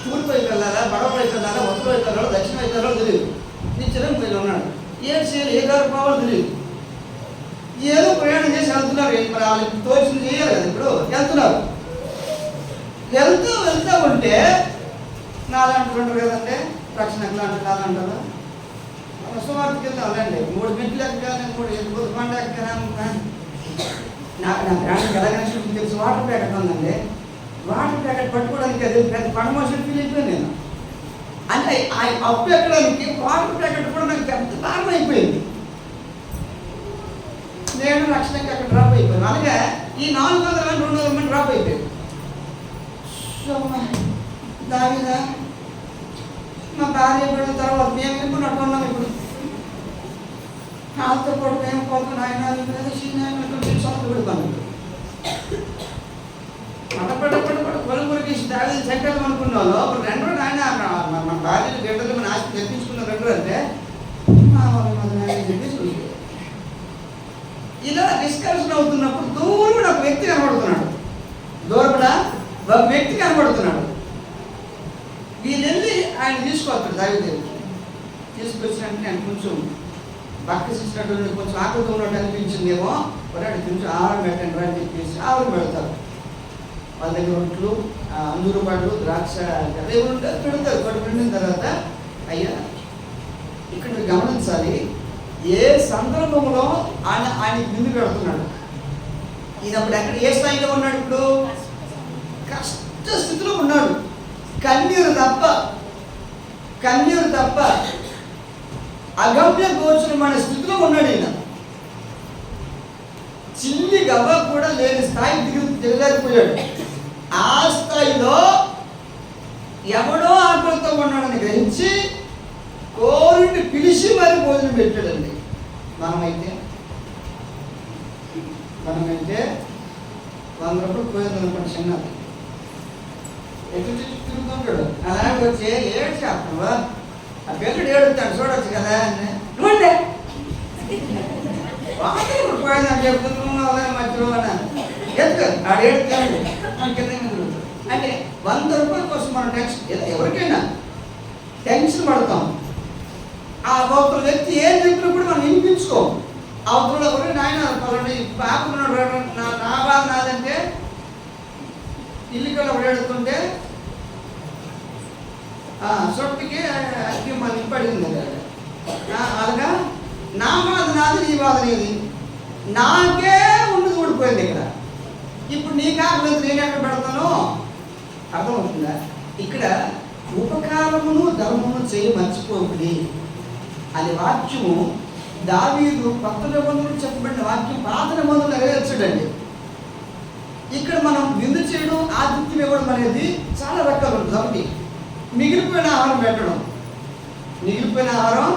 తూర్పు వైపు వెళ్ళాలా, పడవ వైపు వెళ్ళాలా, ఉత్తర వైపు వెళ్ళాలో, దక్షిణ వైపు వెళ్ళాలో తెలియదు. నిత్యం పోయి ఉన్నాడు. ఏం చేయాలి, ఏ గారు పోవాలో తెలియదు. ఏదో ప్రయాణం చేసి వెళ్తున్నారు. మరి వాళ్ళకి తోచింది చేయాలి కదా. ఇప్పుడు వెళ్తున్నారు. వెళ్తూ ఉంటే నాలంటారు కదంటే రక్షణ లాంటి నాలంటారు. సుమార్తకి వెళ్తాం అలాంటి 3 మెట్లు ఎక్కాలి, 3 కొండ ఎక్కాను. నా ప్రాణానికి ఎలా కనెక్షన్ తెలుసు. వాటర్ ప్యాకెట్ ఉందండి. వాటర్ ప్యాకెట్ పట్టుకోవడానికి అది పెద్ద పడమోషన్ ఫీల్ అయిపోయాను నేను. అంటే ఆ అప్పు ఎక్కడానికి వాటర్ ప్యాకెట్ కూడా నాకు పెద్ద కారణం అయిపోయింది. నేను రక్షణకి అక్కడ డ్రాప్ అయిపోయాను. అలాగే ఈ 400 మంది 200 మంది డ్రాప్ అయిపోయాను. దానిదా మా భార్య పడిన తర్వాత మేము వెళ్ళుకున్నట్టు ఉన్నాం. ఇప్పుడు వాళ్ళతో పాటు మేము పోతున్నాం. ఆయన పడిపోయాను. కొలుగురికి దాని సెంటర్ అనుకున్నాను. అప్పుడు 2 ఆయన మన భార్యలు గంటలు మన ఆస్తి తెప్పించుకున్న 2 అంటే చెప్పేసి ఇలా డిస్కషన్ అవుతున్నప్పుడు దూరం ఒక వ్యక్తి కనబడుతున్నాడు. దూరమున ఒక వ్యక్తి కనబడుతున్నాడు. వీళ్ళెళ్ళి ఆయన తీసుకొస్తాడు. దావిదేవుడికి తీసుకొచ్చినట్టు నేను కొంచెం బక్కసిచ్చినట్టు కొంచెం ఆకలితో ఉన్నట్టు అనిపించిందేమో. ఒకటి కొంచెం ఆహారం పెట్టండి అని చెప్పేసి ఆహారం పెడతారు. వాళ్ళ దగ్గర ఒట్లు, అంజూరు పండ్లు, ద్రాక్ష పెడతారు. పెట్టిన తర్వాత అయ్యా ఇక్కడ మీరు గమనించాలి, ఏ సందర్భంలో ఆయన ముందు పెడుతున్నాడు. ఈయన అప్పుడు ఎక్కడ ఏ స్థాయిలో ఉన్నాడు? ఇప్పుడు కష్ట స్థితిలో ఉన్నాడు. కన్నీరు తప్ప అగమ్య గోచరమైన స్థితిలో ఉన్నాడు. ఈయన చిల్లి గవ్వ కూడా లేని స్థాయి దిగజారిపోయాడు. ఆ స్థాయిలో ఎవడో ఆకలితో ఉన్నాడని గ్రహించి కోరిని పిలిచి మరి భోజనం పెట్టాడండి. మనమైతే 100 రూపాయలు పోయింది అనుకోండి. చిన్నది ఎటు తిరుగుతుంటాడు. అలాగే వచ్చి ఏడు చేస్తావా ఆ పిల్లడు ఏడుతాడు చూడవచ్చు కదా అని పోయిందని చెప్తున్నావు మధ్యలో ఎత్తు ఆడు ఏడుతాడు అంటే 100 రూపాయల కోసం మనం టెన్షన్ ఎవరికైనా టెన్షన్ పడతాం. ఆ అవతల వ్యక్తి ఏం చెప్పినప్పుడు మనం వినిపించుకోం. అవతల ఎవరు నాయన పాపన్నాడు నా బాధ నాదంటే ఇల్లుకల్లా ఏడుతుంటే సొట్టుకి అగ్గి మన ఇంపడింది. అలాగా నా బాధ నాది, నీ బాధ నీది. నాకే ఉండి ఊడిపోయింది ఇక్కడ. ఇప్పుడు నీ కాకపోతే నేను ఎక్కడ పెడతానో అర్థమవుతుందా? ఇక్కడ ఉపకారమును ధర్మమును చేయి మర్చిపోకుడి అనే వాక్యము దావీదు కొత్త నిబంధనలు చెప్పబడిన వాక్యం పాత నిబంధనలు నెరవేర్చడండి. ఇక్కడ మనం విందు చేయడం, ఆతిథ్యం ఇవ్వడం అనేది చాలా రకాలు ఉంటుంది. ఒకటి మిగిలిపోయిన ఆహారం పెట్టడం. మిగిలిపోయిన ఆహారం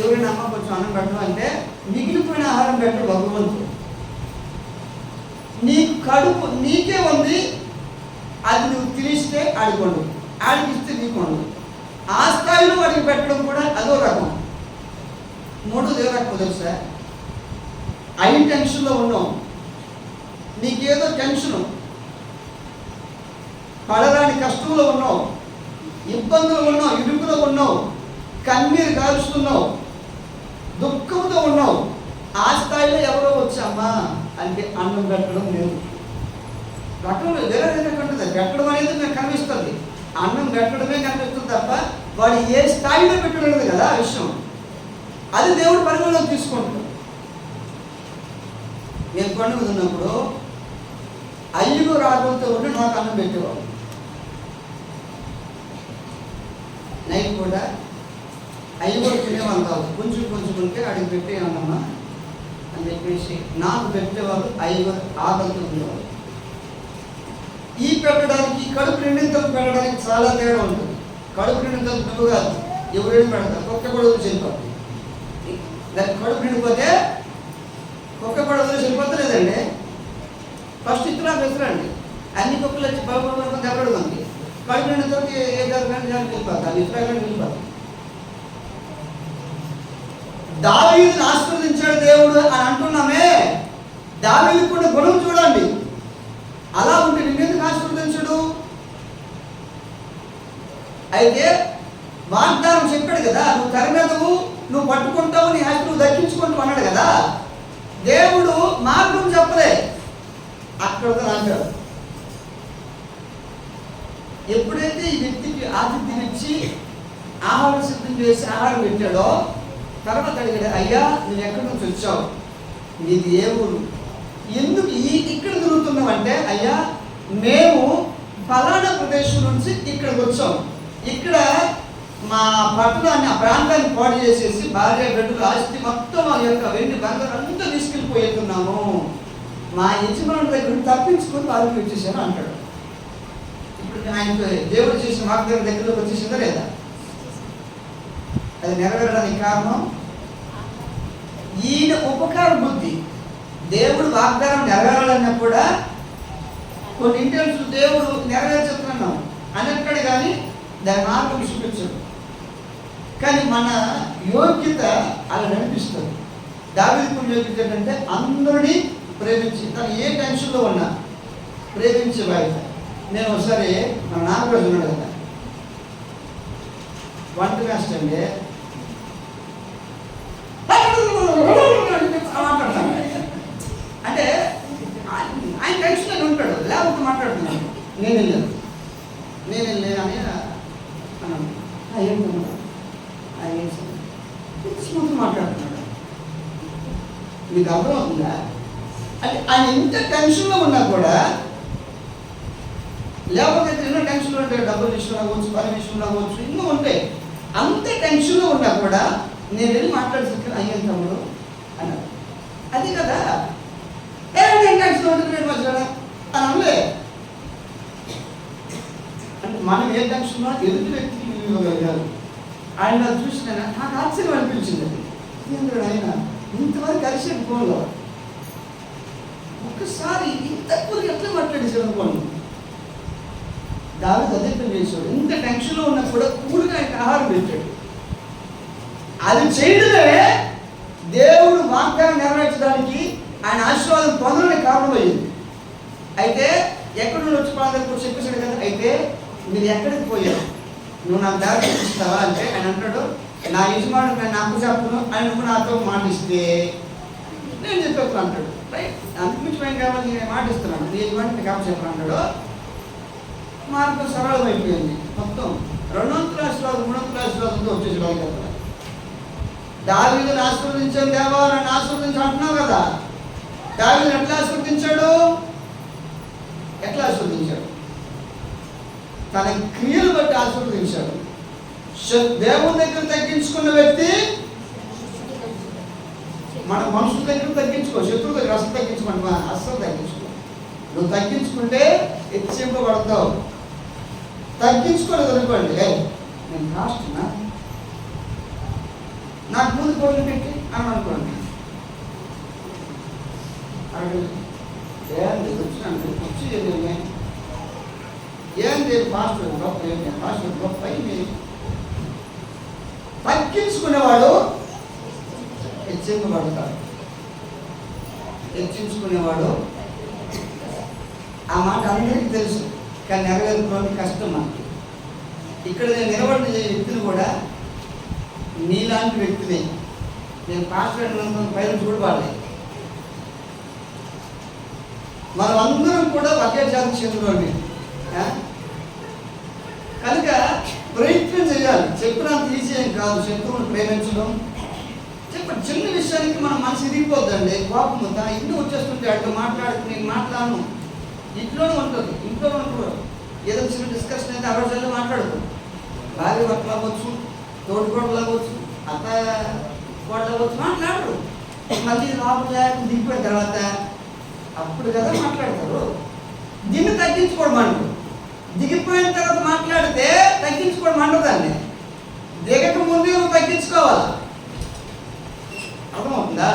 ఎవరైనా అమ్మ కొంచెం అన్నం పెట్టడం అంటే మిగిలిపోయిన ఆహారం పెట్టడం భగవంతుడు. నీ కడుపు నీకే ఉంది, అది నువ్వు తినిస్తే ఆడుకోండు, ఆడికిస్తే నీకోండు. ఆ స్థాయిలో వాడికి పెట్టడం కూడా అదో రకం. 3 రకం తెలుసా? ఐ టెన్షన్లో ఉన్నావు, నీకేదో టెన్షను, పడరాని కష్టంలో ఉన్నావు, ఇబ్బందులు ఉన్నావు, ఇరుకులో ఉన్నావు, కన్నీరు కారుస్తున్నావు, దుఃఖంతో ఉన్నావు. ఆ స్థాయిలో ఎవరో వచ్చామా అంటే అన్నం పెట్టడం లేదు. రకంలో వేరే ఉంటుంది. పెట్టడం అనేది నాకు కనిపిస్తుంది. అన్నం పెట్టడమే కనిపిస్తుంది తప్ప వాడు ఏ స్థాయిలో పెట్టలేదు కదా ఆ విషయం. అది దేవుడు పరిగణలోకి తీసుకుంటాడు. నేను పండుగ ఉన్నప్పుడు 5 రాగులతో ఉండి నాకు అన్నం పెట్టేవాడు. నైట్ కూడా 5 తినేవాళ్ళు కాదు, కొంచెం ఉంటే అడిగి పెట్టేయమ్మా అని చెప్పేసి నాకు పెట్టేవాళ్ళు 5 ఆకలితో ఉండేవాళ్ళు. ఈ పెట్టడానికి కడుపు నిండింతలు పెట్టడానికి చాలా తేడా ఉంటుంది. కడుపు నిండింతలు నువ్వు కాదు, ఎవరైనా పెడతారు. కుక్క కూడా వదిలి చనిపోతుంది. దానికి కడుపు నిండిపోతే కుక్క కూడా వదిలి చనిపోతే లేదండి. ఫస్ట్ ఇతర విసరండి, అన్ని కుక్కలు వచ్చి బాబు దెబ్బడుతుంది. కడుపు నిండితో ఏ జరగని వెళ్ళిపోతుంది, అది ఇతర వెళ్ళిపోతుంది. దావీదుని ఆశీర్వదించాడు దేవుడు అని అంటున్నామే, దావీదుకు కూడా గుణం చూడండి. అలా ఉంటే నిన్నెందుకు ఆశీర్వదించడు? అయితే వాగ్దానం చెప్పాడు కదా, నువ్వు తరిమెదవు, నువ్వు పట్టుకుంటావు, నీ ఆస్తి నువ్వు దక్కించుకుంటావు అన్నాడు కదా. దేవుడు మార్గం చెప్పలే, అక్కడితో అంటాడు. ఎప్పుడైతే ఈ వ్యక్తికి ఆతిథ్యం ఇచ్చి ఆహారం సిద్ధం చేసి ఆహారం పెట్టాడో తర్వాత అడిగాడు, అయ్యా నువ్వు ఎక్కడి నుంచి వచ్చావు, నీది ఏ ఊరు, ఎందుకు ఇక్కడ తిరుగుతున్నావంటే, అయ్యా మేము ఫలానా ప్రదేశం నుంచి ఇక్కడికి వచ్చాం, ఇక్కడ మా పట్టణాన్ని ఆ ప్రాంతాన్ని పాడు చేసేసి భార్య బిడ్డలు ఆస్తి మొత్తం వాళ్ళ యొక్క వెండి బంగారం అంతా తీసుకెళ్ళిపోతున్నాము, మా యజమానుల దగ్గర తప్పించుకొని వాళ్ళకి వచ్చేసాను అంటాడు. ఇప్పుడు ఆయనకు దేవుడు చేసిన వాగ్దానం దగ్గరలోకి వచ్చేసిందా లేదా? అది నెరవేరడానికి కారణం ఈయన ఉపకార బుద్ధి. దేవుడు వాగ్దానం నెరవేరాలన్నా కూడా కొన్ని ఇంటెన్షన్ దేవుడు నెరవేర్చుతున్నాం అని అంటాడు, కానీ దాని మార్గం చూపించడు. కానీ మన యోగ్యత అలా నడిపిస్తుంది. దావీదుకు యోగ్యత ఏంటంటే అందరినీ ప్రేమించి, తను ఏ టెన్షన్లో ఉన్నా ప్రేమించే బాధ్యత. నేను ఒకసారి మన నాన్నగారు ఉన్నాడు కదా, వంట మాస్టర్ అండి, మాట్లాడతాను అంటే ఆయన టెన్షన్ ఉంటాడు, లేకపోతే మాట్లాడుతున్నాను. నేను వెళ్ళాను అని అన్నాను. ఏంటన్నా స్మూత్ మాట్లాడుతున్నాడు, మీకు అర్థమవుతుందా? అంటే ఆయన ఎంత టెన్షన్లో ఉన్నా కూడా, లేకపోతే ఎన్నో టెన్షన్లో ఉంటాయి, డబ్బుల విషయంలో అవ్వచ్చు, పని విషయంలో అవ్వచ్చు, ఎన్నో ఉంటాయి. అంత టెన్షన్లో ఉన్నా కూడా నేను వెళ్ళి మాట్లాడేసరికి అయ్యే తమ్ముడు అన్నాడు. అది కదా నేను టెన్షన్లో ఉంటుంది మధ్యలో అని అనలే. అంటే మనం ఏ టెన్షన్లో ఎదుటి వ్యక్తికి ఇవ్వగలిగారు. ఆయన చూసి నాకు ఆశ్చర్యం అనిపించింది. ఎందుకు ఆయన ఇంతవరకు కలిసి ఫోన్లో ఒక్కసారి ఇంత పూర్తి ఎట్లా మాట్లాడేసాడు అనుకోండి. దావీదు అదే చేశాడు. ఇంత టెన్షన్లో ఉన్నా కూడా కూడిగా ఆయనకు ఆహారం పెట్టాడు. అది చేయడమే దేవుడు వాగ్దానం నెరవేర్చడానికి ఆయన ఆశీర్వాదం పొందడానికి కారణమైంది. అయితే ఎక్కడ నుండి వచ్చి ప్రాంతానికి చెప్పేశాడు కదా, అయితే మీరు ఎక్కడికి పోయారు, నువ్వు నాకు దారి చూపిస్తావా అంటే ఆయన అంటాడు, నా యజమానుడు నేను నాకు చెప్పను, ఆయన నువ్వు నాతో మాటిస్తే నేను చెప్పేస్తాను అంటాడు. రైట్, అంతకుమించి మేము కావాలి, నేను మాటిస్తున్నాను, నీ యజమానికి కాబట్టి చెప్పను అంటాడు. మార్గం సరళమైపోయింది. మొత్తం 200 ఆశీర్వాదం 300 ఆశీర్వాదంతో వచ్చేసి కదా. దావీదుని ఆశీర్వదించాను, దేవా నన్ను ఆశీర్వదించి అంటున్నావు కదా. దావీదుని ఎట్లా ఆశీర్వదించాడు? తన క్రియలు బట్టి ఆశీర్వదించాడు. దేవుని దగ్గర తగ్గించుకున్న వ్యక్తి మన మనుషుల దగ్గర తగ్గించుకో, శత్రువు దగ్గర అసలు తగ్గించుకోండి, అస్సలు తగ్గించుకో. నువ్వు తగ్గించుకుంటే హెచ్చింపబడతావు. తగ్గించుకోలేదు అనుకోండి, నేను కాస్తున్నా నాకు ముందు భోజనం పెట్టి అని అనుకోండి. ఏంటి వచ్చినాను వచ్చి ఏంటి పాస్టర్ గొప్ప, ఏంటి పాస్టర్ గొప్ప. తగ్గించుకునేవాడు హెచ్చింపబడతాడు. హెచ్చించుకునేవాడు, ఆ మాట అందరికీ తెలుసు, కానీ నెరవేర్చుకోవడానికి కష్టం మనకి. ఇక్కడ నేను నిలబడిన వ్యక్తులు కూడా నీలాంటి వ్యక్తిని. నేను పాస్టర్ పైన చూడబాలేదు. మనం అందరం కూడా ఒకే జాతికి చెందినోడి కనుక ప్రయత్నం చేయాలి. చెప్పినంత ఈజీ ఏం కాదు శత్రువుని ప్రేమించడం. చిన్న విషయానికి మనం మనసు ఇరిగిపోద్దండి, కోపం ఉందా ఇల్లు వచ్చేస్తుంటే అక్కడ మాట్లాడుతూ నేను మాట్లాడను, ఇంట్లోనే ఉంటుంది, ఇంట్లోనే ఉంటారు. ఏదో చిన్న డిస్కషన్ అయితే అరవై మాట్లాడుతాం. భార్య భర్తలు అవ్వచ్చు, తోడుకోడలు అవ్వచ్చు, అత్త కోడలు అవ్వచ్చు, మాట్లాడరు. మళ్ళీ లోపల దిగిపోయిన తర్వాత అప్పుడు కదా మాట్లాడతారు. దీన్ని తగ్గించుకోవడం అంటారు. దిగిపోయిన తర్వాత మాట్లాడితే తగ్గించుకోవడం అంటదాన్ని. దిగక ముందు నువ్వు తగ్గించుకోవాలి. అర్థమవుతుందా?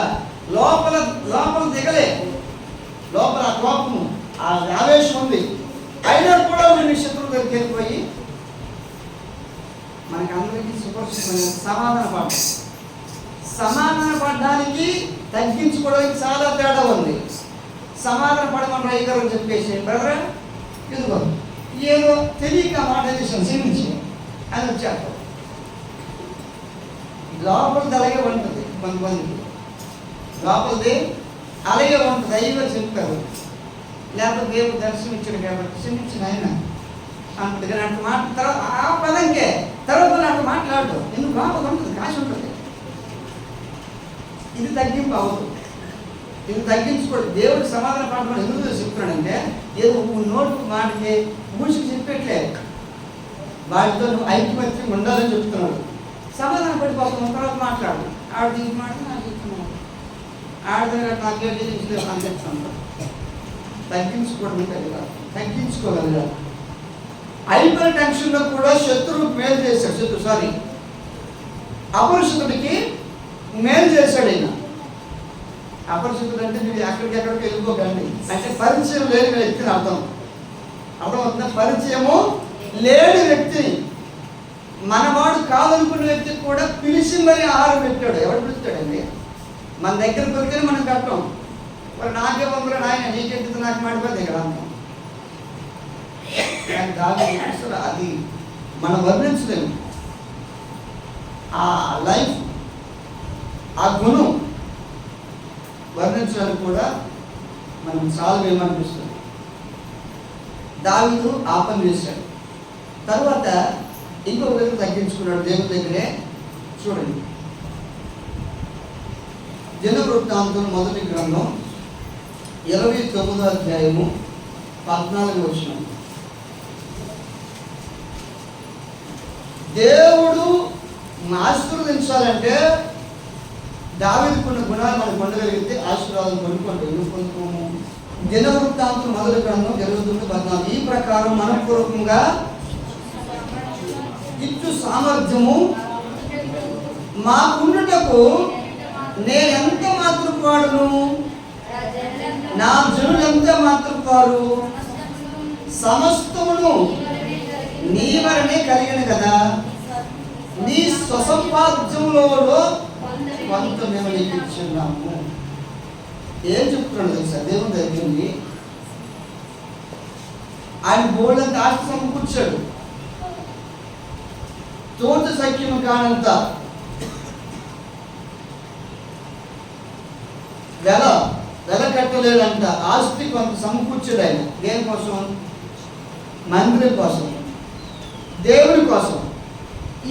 లోపల లోపల దిగలే, లోపల ఆ కోపము, ఆ ఆవేశం ఉంది. అయినా కూడా నీ శత్రువు దగ్గరికి వెళ్ళిపోయి మనకి అందరికీ సుపరిచితమైన సమాధాన పడడానికి తగ్గించుకోవడానికి చాలా తేడా ఉంది. సమాధాన పడమని రైగారు చెప్పేసి బ్రదరా ఇదిగో ఏదో తెలియక మాట చేసాను క్షమించి అని వచ్చాక లోపలిది అలాగే ఉంటుంది. కొంతమందికి లోపలిది అలాగే ఉంటుంది. అయ్యో చెప్తారు, లేకపోతే దేవుడు దర్శనం ఇచ్చాడు కాబట్టి క్షమించిన ఆయన అంటుంది. కానీ అటు మాట తర్వాత ఆ పదంకే తర్వాత నాకు మాట్లాడు, ఎందుకు లోపల ఉంటుంది, కాశ ఉంటుంది. ఇది తగ్గింపు అవ్వదు, ఇది తగ్గించుకోడు. దేవుడికి సమాధాన పడమని ఎందుకు చెప్తున్నాడంటే ఏదో నోటు మాటకి మూసికి చెప్పట్లే, వాటితో నువ్వు ఐక్యమత్యం ఉండాలని చెప్తున్నాడు. సమాధాన పడిపోతున్నాం, తర్వాత మాట్లాడు. ఆవిడ దీనికి మాట నాకు చెప్తున్నాడు, ఆవిడ దగ్గర నాకేంటి అని చెప్తాను. తగ్గించుకోవడం తగ్గించుకోగలిగాడు. అయిపోయిన టెన్షన్లో కూడా శత్రువు మేలు చేశాడు. అపరిశుద్ధుడికి మేలు చేశాడు. ఆయన అపరిశుద్ధుడు అంటే మీరు ఎక్కడికి వెళ్ళిపోకండి అంటే పరిచయం లేని వ్యక్తిని అర్థమవుతుందా? పరిచయము లేని వ్యక్తిని, మనవాడు కాదనుకున్న వ్యక్తికి కూడా పిలిచి మరీ ఆహారం పెట్టాడు. ఎవరు పిలుస్తాడండి? మన దగ్గర దొరికిన మనం కట్టం. మరి నాకే వందలు నాయన నీకెందుకు నాకు మాడిపోతే ఇక్కడ అంటాం. అది మనం వర్ణించలేము. ఆ లైఫ్, ఆ గుణం వర్ణించడానికి కూడా మనం చాలా ఏమనిపిస్తుంది. దావీదు ఆ పని చేశాడు. తర్వాత ఇంకొక దగ్గర తగ్గించుకున్నాడు, దేవుని దగ్గరే. చూడండి, దినవృత్తాంతం మొదటి గ్రంథం 29వ అధ్యాయము 14వ వచనం. దేవుడు ఆశీర్వదించాలంటే దావీదుకున్న గుణాలు మనం పొందగలిగితే ఆశీర్వాదం కొనుక్కోండి. ఎందుకు పొందుకోము? దినవృత్తాంతం మొదటి గ్రంథం 29:14. ఈ ప్రకారం మనపూర్వకంగా ఇచ్చు సామర్థ్యము మాకుండుటకు నేనెంత మాత్రపు వాడును, నా జనులు ఎంత మాత్రపు వారు, సమస్తమును నీ వలనే కలిగిన కదా, నీ స్వసంపాద్యములో కొంత మేము నీకు ఇచ్చున్నాము. ఏం చెప్తున్నాడు తెలుసా? దేవుని దగ్గరికి ఆయన బోర్డంత ఆస్తి సమకూర్చాడు. తోట సఖ్యము కానంత వెల కట్టలేదంట ఆస్తి కొంత సమకూర్చాడు ఆయన. దేనికోసం? మందిరం కోసం, దేవుని కోసం.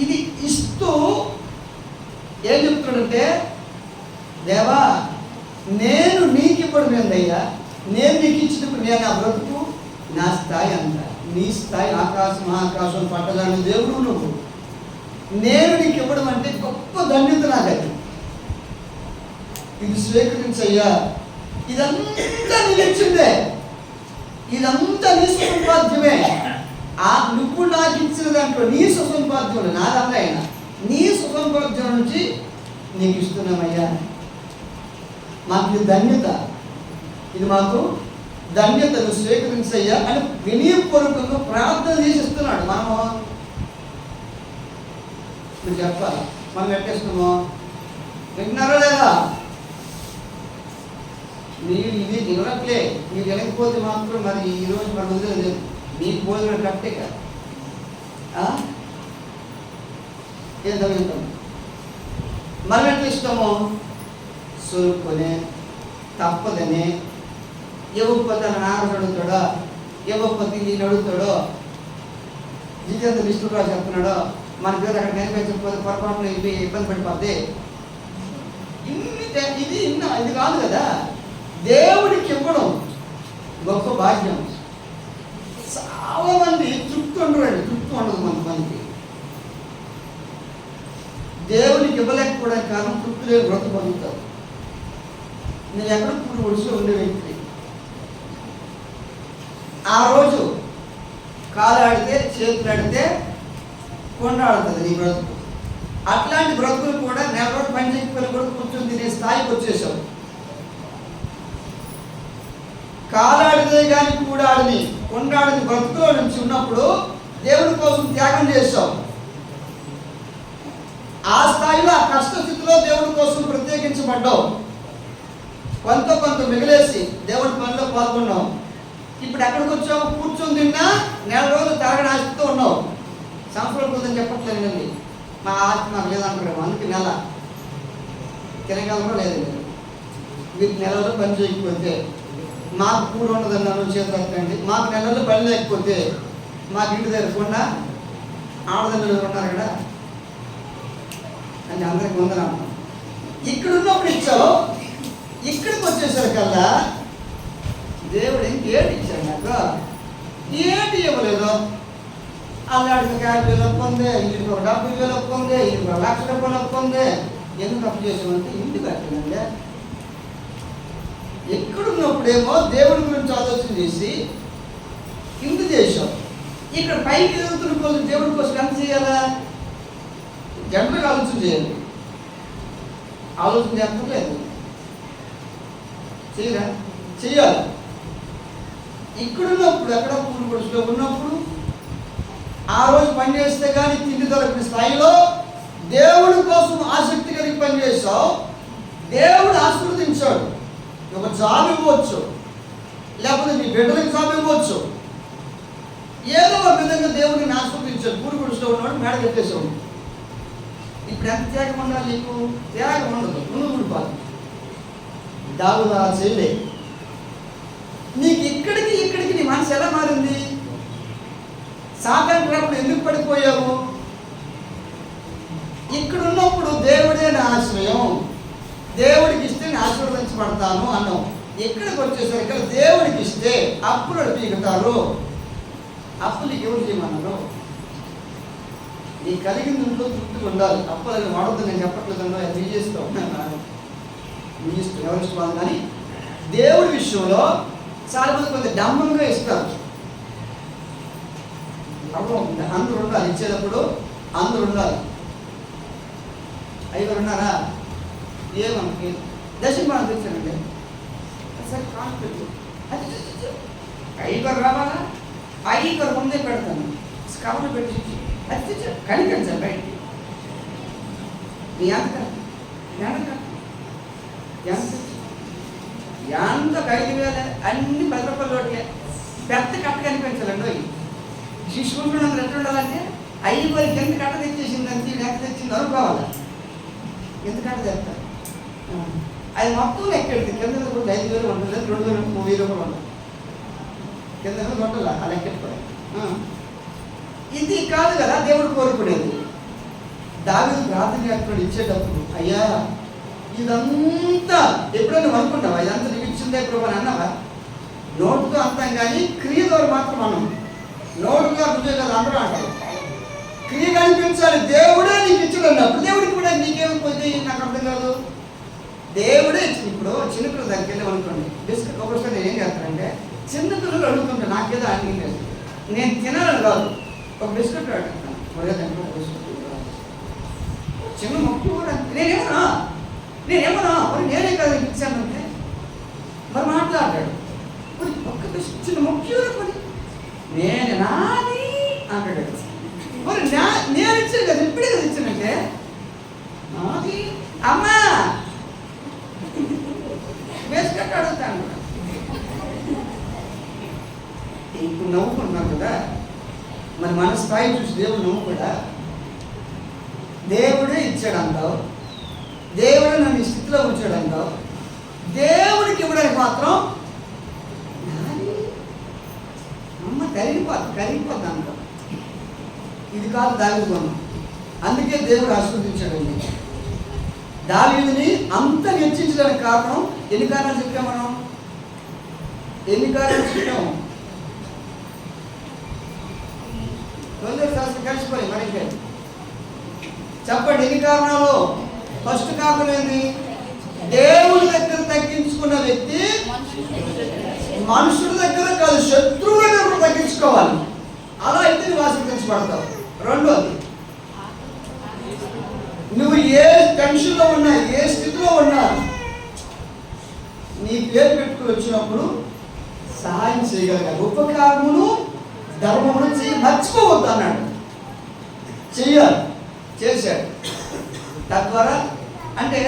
ఇది ఇస్తూ ఏం చెప్తున్నాడంటే, దేవా నేను నీకు ఇవ్వడం ఏందయ్యా, నేను నీకు ఇచ్చినప్పుడు నేను నా బ్రతుకు, నా స్థాయి అంత, నీ స్థాయి ఆకాశం మహాకాశం పట్టదాన్ని దేవుడు నువ్వు. నేను నీకు ఇవ్వడం అంటే గొప్ప ధన్యత నాకది. ఇది స్వీకరించయ్యా. ఇదంతా నీకు ఇచ్చిందే, ఇదంతా నీ సుసంపాద్యమే. నువ్వు నాకు ఇచ్చిన దాంట్లో నీ సుసంపాద్యం, నాదన్నా అయినా నీ సుసంపాద్యం నుంచి నీకు ఇస్తున్నామయ్యా. మాకు ఇది ధన్యత, ఇది మాకు ధన్యతను స్వీకరించయ్యా అని వినయపూర్వకంగా ప్రార్థన చేసి ఇస్తున్నాడు. మనము మీరు చెప్పాలి, మనం ఎట్టేస్తున్నామో వింటున్నారా లేదా? మీరు ఇది తినట్లే, మీరు తినకపోతే మాత్రం మరి ఈరోజు మన వదిలేదు, మీకు భోజనం కట్టే కదా. ఏం చదువుతాం మనం ఎట్లా ఇస్తామో సొరుక్కునే తప్పదనే. ఇవ్వకపోతే నాన్న అడుగుతాడో, ఇవ్వకపోతే నేను అడుగుతాడో, జితేంద్ర విష్ణురావు చెప్తున్నాడో, మన పేరు అక్కడ కనిపించకపోతే పొరపాటున ఇబ్బంది పడిపోద్ది. ఇది కాదు కదా. దేవుడికి ఇవ్వడం గొప్ప భాగ్యం. చాలా మంది తృప్తి ఉండరండి, తృప్తి ఉండదు కొంతమందికి. దేవునికి ఇవ్వలేకపోవడానికి కారణం తృప్తి లేని బ్రతుకు పొందుతారు. నేను ఎక్కడ ఇప్పుడు ఒడిసి ఉండే వ్యక్తి. ఆ రోజు కాలు ఆడితే చేతులు ఆడితే కొండాడుతుంది నీ బ్రతుకు. అట్లాంటి బ్రతుకులు కూడా నెల రోజులు పని చేయకపోయినా కూడా కూర్చొని తినే స్థాయికి వచ్చేసావు. కాలాడితే కానీ కూడా ఆడిని కొండాడిని బ్రతుకులో నుంచి ఉన్నప్పుడు దేవుడి కోసం త్యాగం చేస్తావు. ఆ స్థాయిలో ఆ కష్ట స్థితిలో దేవుడి కోసం ప్రత్యేకించబడ్డావు. కొంత మిగిలేసి దేవుడి పనిలో పాల్గొన్నావు. ఇప్పుడు ఎక్కడికి వచ్చావు? కూర్చొని తిన్నా నెల రోజులు తరగని ఆస్తితో ఉన్నావు. సంవత్సరాల కోసం చెప్పట్లేదు అండి, మా ఆస్తి నాకు లేదంటారు. అందుకే నెల తినగలమో లేదు. మీకు నెలలో పని చేయకపోతే మాకు కూర ఉండదన్నాను చేతులండి. మాకు నెలలో పని లేకపోతే మాకు ఇంటి దగ్గరకుండా ఆడదల్లు ఉన్నారు కదా అని అందరికి ఉందన్నాం. ఇక్కడ ఉన్నప్పుడు ఇచ్చావు, ఇక్కడికి వచ్చేసరికల్లా దేవుడు ఇంకేటి ఇచ్చాడు నాకు? ఏంటి ఇవ్వలేదు. అల్లాడికి 50,000 అప్పు ఉంది, ఇంటికి 70,000 అప్పు ఉంది, ఇంటికి 1,00,000 అప్పు ఉంది. ఎందుకు అప్పు చేసామంటే ఇంటి కట్టినండి. ఎక్కడున్నప్పుడేమో దేవుడి గురించి ఆలోచన చేసి ఇంటి చేసాం. ఇక్కడ పైకి ఎదుగుతున్న కోసం దేవుడి కోసం ఎంత చేయాలా? జనరల్గా ఆలోచన చేయాలి. ఆలోచన చేస్తలేదు, చేయరా? చెయ్యాలి. ఇక్కడున్నప్పుడు ఎక్కడ పూలు గుడిలో ఉన్నప్పుడు ఆ రోజు పని చేస్తే కానీ తిండి దొరికిన స్థాయిలో దేవుడి కోసం ఆసక్తి కలిగి పనిచేసావు. దేవుడు ఆశీర్వదించాడు. ఒక జాబ్ ఇవ్వచ్చు, లేకపోతే నీ బిడ్డలకు జాబ్ ఇవ్వచ్చు. ఏదో ఒక విధంగా దేవుడిని ఆశీర్వదించాడు. పూలు గుడిలో ఉన్నవాడు మేడ కట్టేసాడు. ఇప్పుడు ఎంత త్యాగం ఉండాలి నీకు? త్యాగం ఉండదు, నువ్వు ఊడిపోదు. దావుదా చేయలే. నీకు ఇక్కడికి నీ మనసు ఎలా మారింది? సాతాను ట్రాప్లో ఎందుకు పడిపోయావు? ఇక్కడ ఉన్నప్పుడు దేవుడే నా ఆశ్రయం, దేవుడికి ఇస్తే నేను ఆశీర్వదించబడతాను అన్నావు. ఇక్కడికి వచ్చేసరికి దేవుడికి ఇస్తే అప్పులు పీకుతారు. అప్పులు ఎవరు చేయమన్నారు? నీ కలిగిన ఇంట్లో తృప్తిగా ఉండాలి. అప్పులని వాడద్దు, నేను చెప్పట్లేదన్నా, అది చేస్తూ ఉన్నాను, మీ ఇష్టం, ఎవరి ఇష్టం. కానీ దేవుడి విషయంలో చాలా మంది కొంచెం డంబంగా ఇస్తారు. అప్పుడు అందరూ ఉండాలి, ఇచ్చేటప్పుడు అందరూ ఉండాలి. 5 ఉన్నారా? ఏమనుకి దశమానం తెచ్చానండి, సరే కాన్ఫిడెంట్ 5 రావాలా? 5 ముందే పెడతాను, కవర్లు పెట్టి అది తెచ్చా కనికండి సార్ బయటికి. నీ ఎంత ఎంత 5,000 అన్ని 10 రూపాయల నోట్లే. పెద్ద కట్ట కనిపించాలండి. శిశువులు అందరూ ఎట్లా ఉండాలంటే 5 ఎంత కట్ట తెచ్చేసింది అంతే, ఎంత తెచ్చింది అనుకోవాలి. ఎంత కట్ట తెస్తారు అది మొత్తం లెక్కెడుతుంది. కింద కూడా 5,000 ఉంటుంది, 2,000 3,000 కూడా ఉంటుంది. కింద ఉండాలి ఆ లెక్కెట్టుకోవాలి. ఇది కాదు కదా దేవుడు కోరుకునేది. దావీదు ప్రార్థన చేస్తున్నాడు ఇచ్చేటప్పుడు, అయ్యా ఇదంతా ఎప్పుడైనా అనుకుంటావా? ఇదంతా నీకు ఇచ్చిందే ప్రభు అని అన్నావా? నోటుతో అంటాం కానీ క్రియ ద్వారా మాత్రం మనం. నోటుగా రుజువు కదా అందరూ అంటారు, క్రియ కనిపించాలి. దేవుడే నీకు ఇచ్చాడు అన్నప్పుడు దేవుడికి కూడా నీకేమైపోతే నాకు అర్థం కాదు. దేవుడే ఇచ్చింది. ఇప్పుడు చిన్నపిల్లల దగ్గరికి వెళ్ళి అనుకోండి, బిస్కెట్ ఒకసారి నేను ఏం చేస్తానంటే, చిన్నపిల్లలు అడుగుతుంటే నాకేదో అడిగింది, నేను తినాలని కాదు, ఒక బిస్కెట్ అడుగుతాను. చిన్న మొక్కు కూడా నేనేమన్నా మరి నేనే కదా ఇచ్చానంటే మరి మాట్లాడాడు. మరి ఒక్క చిన్న మొక్కు మరి నేను నాది అంటాడు. మరి నేను ఇచ్చాను కదా, ఇప్పుడే కదా ఇచ్చానంటే నాది అమ్మా బిస్కెట్ అడుగుతాను. ఇప్పుడు నవ్వుకుంటున్నాను కదా, మరి మన స్థాయి చూసి దేవుడు నువ్వు కూడా దేవుడే ఇచ్చాడంటావు, దేవుడే నన్ను ఈ స్థితిలో ఉంచాడంటావు. దేవుడికి ఇవ్వడానికి మాత్రం అమ్మ కరిగిపోద్ది అంటావు. ఇది కాదు దావీదు గుణం. అందుకే దేవుడు ఆశీర్వదించాడండి. దావీదుని అంత హెచ్చించడానికి కారణం ఎన్ని కారణాలు చెప్పాం మనం? ఎన్ని కారణాలు చెప్పాము? శాస్త్రం కలిసిపోయి మరి చెప్పండి ఎన్ని కారణాలు? ఫస్ట్ కారణం ఏంది? దేవుడి దగ్గర తగ్గించుకున్న వ్యక్తి మనుషుల దగ్గర కాదు, శత్రువుల దగ్గర తగ్గించుకోవాలి. అలా ఉపకారమును ధర్మమును మర్చిపోవద్దు అన్నాడు. చెయ్యాలి, చేశాడు. తద్వారా అంటే